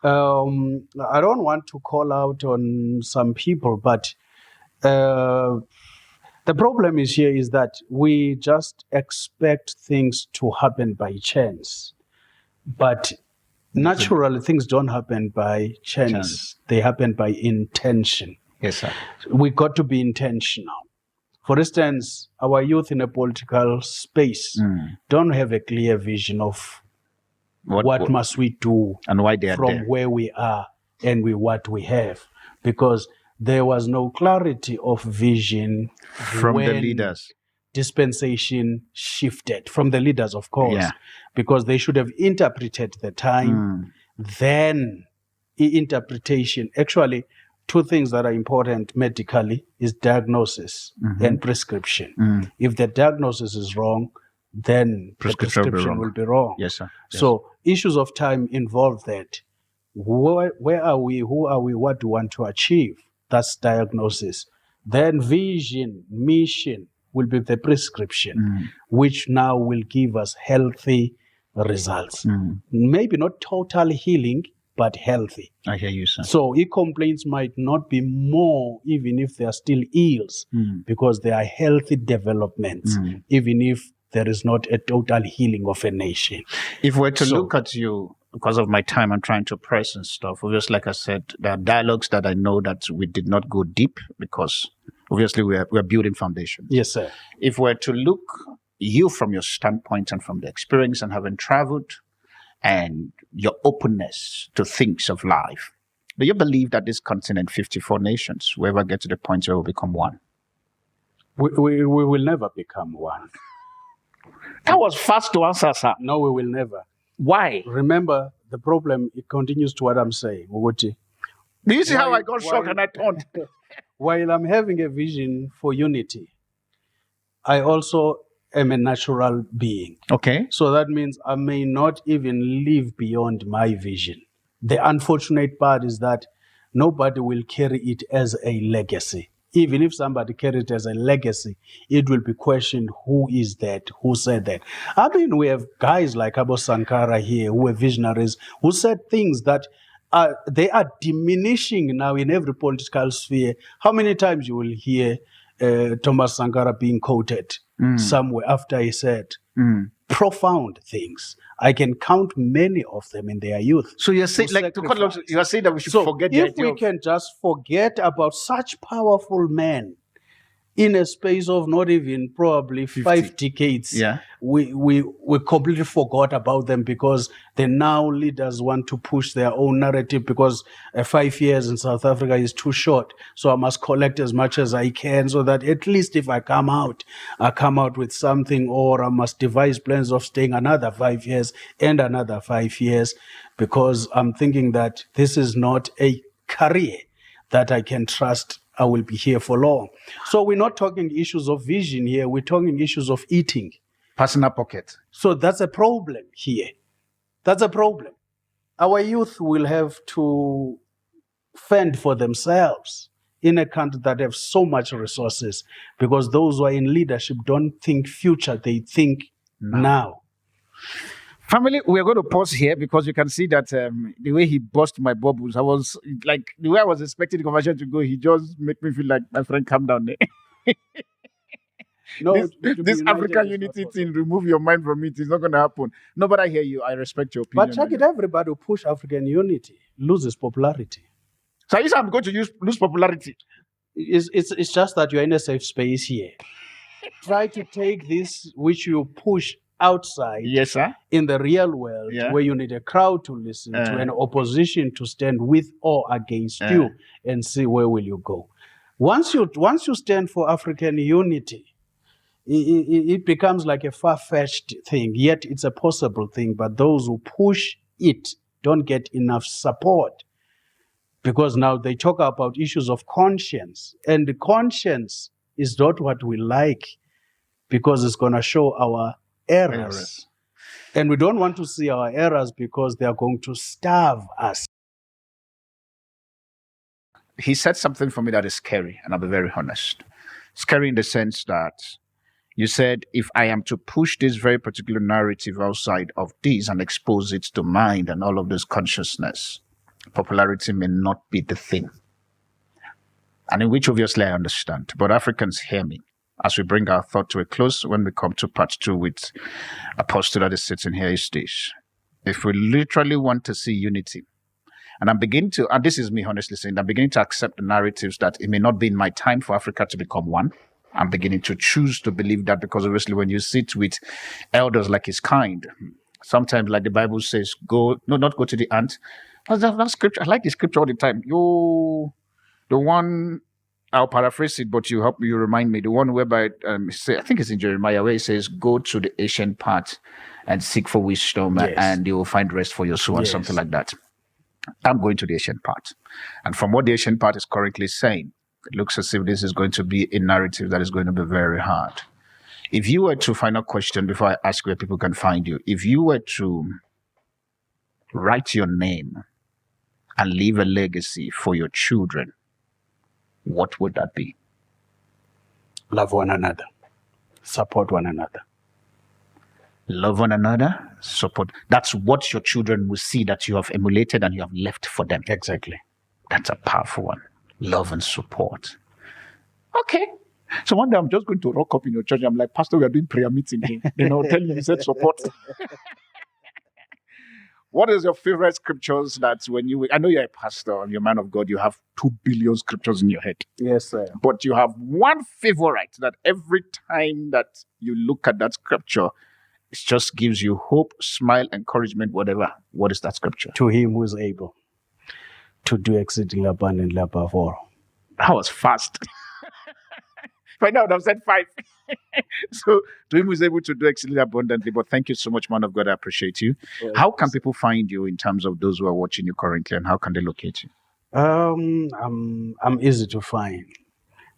I don't want to call out on some people, but the problem is that we just expect things to happen by chance. But naturally, things don't happen by chance. They happen by intention. Yes, sir. We got to be intentional. For instance, our youth in a political space don't have a clear vision of what must we do and why they are from there. Where we are and what we have, because there was no clarity of vision from the leaders. Dispensation shifted from the leaders, of course, because they should have interpreted the time. Then interpretation. Actually, two things that are important medically is diagnosis and prescription. If the diagnosis is wrong, then the prescription will be wrong. Yes, sir. Yes. So issues of time involve that. Where are we? Who are we? What do we want to achieve? That's diagnosis. Then vision, mission will be the prescription, which now will give us healthy results. Maybe not total healing, but healthy. I hear you, sir. So complaints might not be more, even if they are still ills, because they are healthy developments, even if there is not a total healing of a nation. If we're to look at you, because of my time, I'm trying to press and stuff. Obviously, like I said, there are dialogues that I know that we did not go deep because obviously we're building foundations. Yes, sir. If we're to look you from your standpoint and from the experience and having traveled and your openness to things of life, do you believe that this continent, 54 nations, will ever get to the point where we'll become one? We will never become one. That was fast to answer, sir. No, we will never. Why? Remember, the problem, it continues to what I'm saying. Do you see how I got shocked and I turned? While I'm having a vision for unity, I also am a natural being. Okay. So that means I may not even live beyond my vision. The unfortunate part is that nobody will carry it as a legacy. Even if somebody carries it as a legacy, it will be questioned, who is that? Who said that? I mean, we have guys like Abu Sankara here who are visionaries, who said things that they are diminishing now in every political sphere. How many times you will hear Thomas Sankara being quoted somewhere after he said profound things? I can count many of them in their youth. So you're saying, you are saying that we should forget the idea. If we can just forget about such powerful men, in a space of not even probably 5 decades, Yeah. we completely forgot about them because the now leaders want to push their own narrative because 5 years in South Africa is too short. So I must collect as much as I can so that at least if I come out with something, or I must devise plans of staying another 5 years and another 5 years, because I'm thinking that this is not a career that I can trust I will be here for long. So we're not talking issues of vision here. We're talking issues of eating. Personal pocket. So that's a problem here. That's a problem. Our youth will have to fend for themselves in a country that have so much resources, because those who are in leadership don't think future, they think now. Family, we're going to pause here because you can see that the way he burst my bubbles, I was like, the way I was expecting the conversation to go, he just made me feel like, my friend, calm down there. No, this African unity thing, remove your mind from it. It's not going to happen. No, but I hear you. I respect your opinion. But check it, everybody who push African unity loses popularity. So you say I'm going to lose popularity? It's just that you're in a safe space here. Try to take this, which you push outside, yes, sir, in the real world, where you need a crowd to listen to, an opposition to stand with or against you, and see where will you go. Once you stand for African unity, it becomes like a far-fetched thing, yet it's a possible thing, but those who push it don't get enough support, because now they talk about issues of conscience, and the conscience is not what we like, because it's going to show our errors. And we don't want to see our errors because they are going to starve us. He said something for me that is scary, and I'll be very honest. Scary in the sense that you said, if I am to push this very particular narrative outside of this and expose it to mind and all of this consciousness, popularity may not be the thing. And in which obviously I understand. But Africans, hear me as we bring our thought to a close when we come to part 2 with Apostle that is sitting here is this. If we literally want to see unity, and I'm beginning to, and this is me honestly saying, I'm beginning to accept the narratives that it may not be in my time for Africa to become one. I'm beginning to choose to believe that, because obviously when you sit with elders like his kind, sometimes like the Bible says, not go to the ant. That scripture, I like the scripture all the time. The one, I'll paraphrase it, but you remind me. The one whereby, I think it's in Jeremiah, where it says, go to the ancient path and seek for wisdom, and you will find rest for your soul, and something like that. I'm going to the ancient path. And from what the ancient path is currently saying, it looks as if this is going to be a narrative that is going to be very hard. If you were to, final question before I ask where people can find you, if you were to write your name and leave a legacy for your children, what would that be? Love one another. Support one another. Love one another, support. That's what your children will see that you have emulated and you have left for them. Exactly. That's a powerful one. Love and support. Okay. So one day I'm just going to rock up in your church. I'm like, Pastor, we are doing prayer meeting here. Then I'll tell you said support. What is your favorite scriptures that I know you're a pastor and you're a man of God, you have 2 billion scriptures in your head. Yes, sir. But you have one favorite that every time that you look at that scripture, it just gives you hope, smile, encouragement, whatever. What is that scripture? To him who is able to do exceedingly abundantly above all. That was fast. Right now, I've said 5. So, to him who is able to do exceedingly abundantly. But thank you so much, man of God. I appreciate you. Yes. How can people find you in terms of those who are watching you currently, and how can they locate you? I'm easy to find.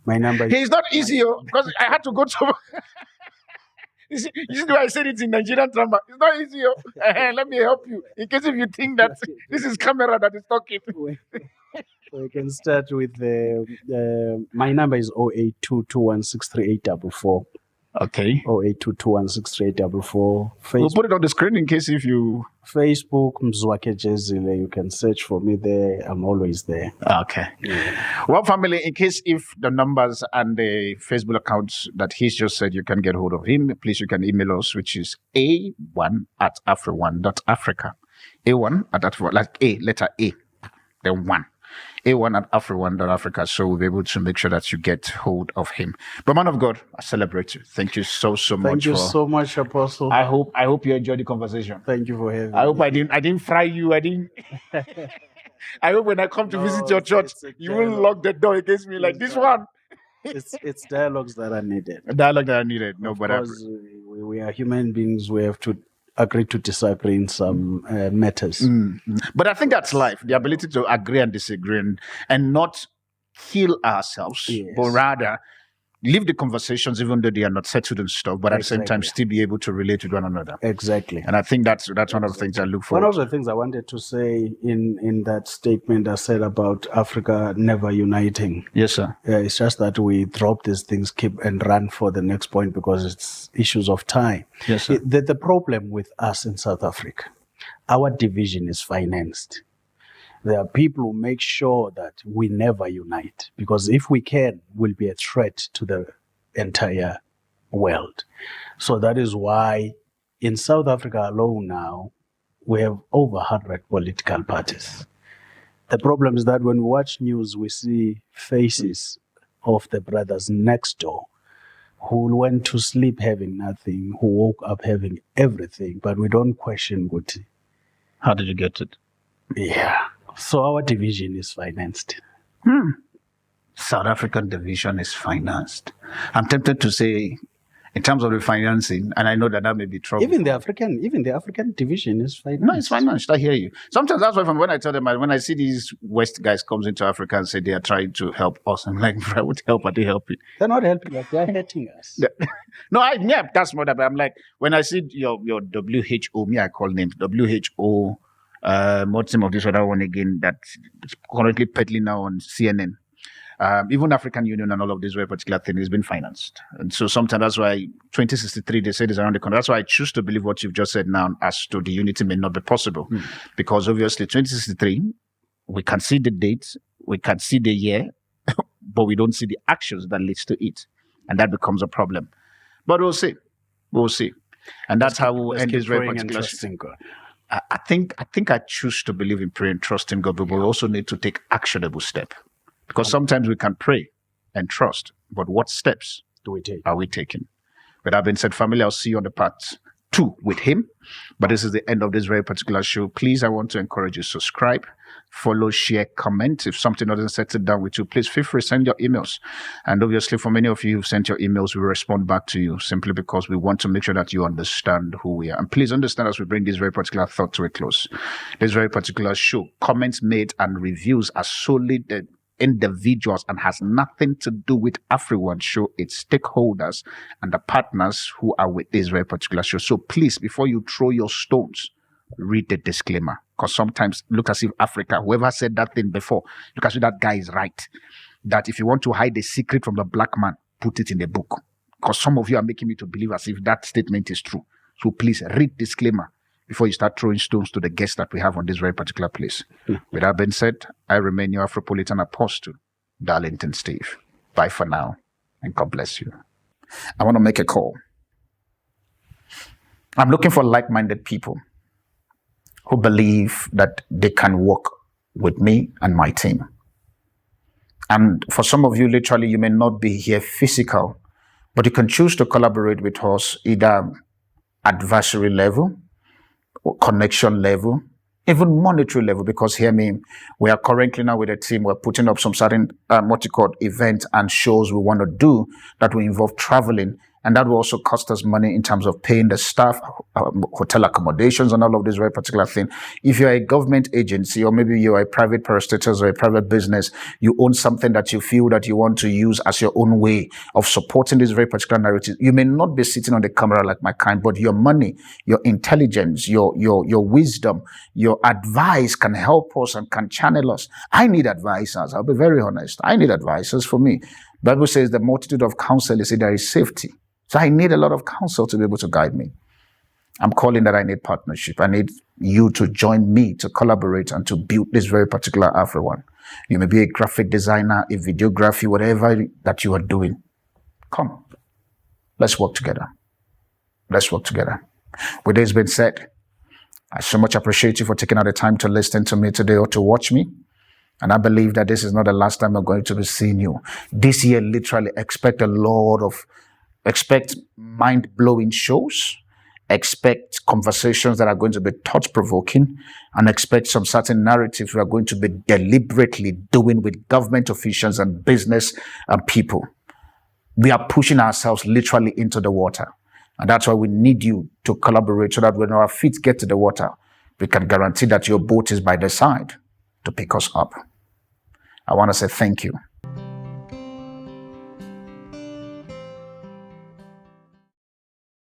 My number is... He's not easy, because I had to go to... You see the way I said it in Nigerian drama. It's not easy. Let me help you. In case if you think that this is camera that is talking. We can start with my number is 0822163844. Okay. 0822163844. We'll put it on the screen in case if you... Facebook, Mzwakhe Jezile. You can search for me there. I'm always there. Okay. Yeah. Well, family, in case if the numbers and the Facebook accounts that he's just said, you can get hold of him, please, you can email us, which is a1@afrione.africa. A1 at that, like A, letter A, then 1 A1 at AfriOne.Africa, so we'll be able to make sure that you get hold of him. But man of God, I celebrate you. Thank you so much. Thank you so much, Apostle. I hope you enjoyed the conversation. Thank you for having me. I hope I didn't fry you. I didn't. I hope when I come to visit your church, you will lock the door against me like this one. It's dialogues that are needed. Dialogue that I needed. No, Of course, we are human beings. We have to agree to disagree in some matters. But I think that's life, the ability to agree and disagree and not kill ourselves, but rather leave the conversations even though they are not settled and stuff, but at the same time still be able to relate with one another. Exactly. And I think that's one of the things I look for. One of the things I wanted to say in that statement I said about Africa never uniting. Yes, sir. It's just that we drop these things, keep and run for the next point because it's issues of time. Yes, sir. The problem with us in South Africa, our division is financed. There are people who make sure that we never unite because if we can, we'll be a threat to the entire world. So that is why in South Africa alone now, we have over 100 political parties. The problem is that when we watch news, we see faces of the brothers next door who went to sleep having nothing, who woke up having everything, but we don't question Guti. How did you get it? Yeah. So our division is financed. South African division is financed. I'm tempted to say, in terms of the financing, and I know that may be trouble. Even the African division is financed. No, it's financed. I hear you. Sometimes that's why when I tell them, when I see these West guys comes into Africa and say they are trying to help us, I'm like, I would help. Are they helping? They're not helping us. They're hurting us. No, that's more that. I'm like, when I see your WHO, I call names WHO. What's the name of this other one again that's currently peddling now on CNN? Even African Union and all of these very particular things has been financed. And so sometimes that's why 2063, they say is around the corner. That's why I choose to believe what you've just said now as to the unity may not be possible. Because obviously 2063, we can see the date, we can see the year, but we don't see the actions that leads to it. And that becomes a problem. But we'll see. We'll see. And that's how we'll end this very particular. I think I choose to believe in prayer and trust in God, but we also need to take actionable step. Because sometimes we can pray and trust, but what steps are we taking? With that being said, family, I'll see you on the part 2 with him. But this is the end of this very particular show. Please, I want to encourage you, subscribe, follow, share, comment. If something doesn't settle down with you, please feel free to send your emails. And obviously, for many of you who've sent your emails, we respond back to you simply because we want to make sure that you understand who we are. And please understand as we bring this very particular thought to a close, this very particular show, comments made and reviews are solely the individuals and has nothing to do with AfriOne show, its stakeholders and the partners who are with this very particular show. So please, before you throw your stones, read the disclaimer. Because sometimes look as if Africa, whoever said that thing before, look as if that guy is right. That if you want to hide the secret from the black man, put it in the book. Because some of you are making me to believe as if that statement is true. So please read disclaimer before you start throwing stones to the guests that we have on this very particular place. With that being said, I remain your Afropolitan Apostle, Darlington Steve. Bye for now, and God bless you. I want to make a call. I'm looking for like-minded people who believe that they can work with me and my team. And for some of you, literally, you may not be here physical, but you can choose to collaborate with us either adversary level, connection level, even monetary level, because hear me, we are currently now with a team, we're putting up some certain events and shows we want to do that will involve traveling, and that will also cost us money in terms of paying the staff, hotel accommodations, and all of this very particular thing. If you're a government agency, or maybe you're a private parastatals or a private business, you own something that you feel that you want to use as your own way of supporting this very particular narrative. You may not be sitting on the camera like my kind, but your money, your intelligence, your wisdom, your advice can help us and can channel us. I need advisors. I'll be very honest. I need advisors for me. The Bible says the multitude of counsel is there is safety. So I need a lot of counsel to be able to guide me. I'm calling that I need partnership. I need you to join me to collaborate and to build this very particular AfriOne. You may be a graphic designer, a videography, whatever that you are doing. Come, let's work together. Let's work together. With this being said, I so much appreciate you for taking out the time to listen to me today or to watch me. And I believe that this is not the last time we're going to be seeing you. This year, literally, expect mind-blowing shows, expect conversations that are going to be thought-provoking, and expect some certain narratives we are going to be deliberately doing with government officials and business and people. We are pushing ourselves literally into the water. And that's why we need you to collaborate so that when our feet get to the water, we can guarantee that your boat is by the side to pick us up. I want to say thank you.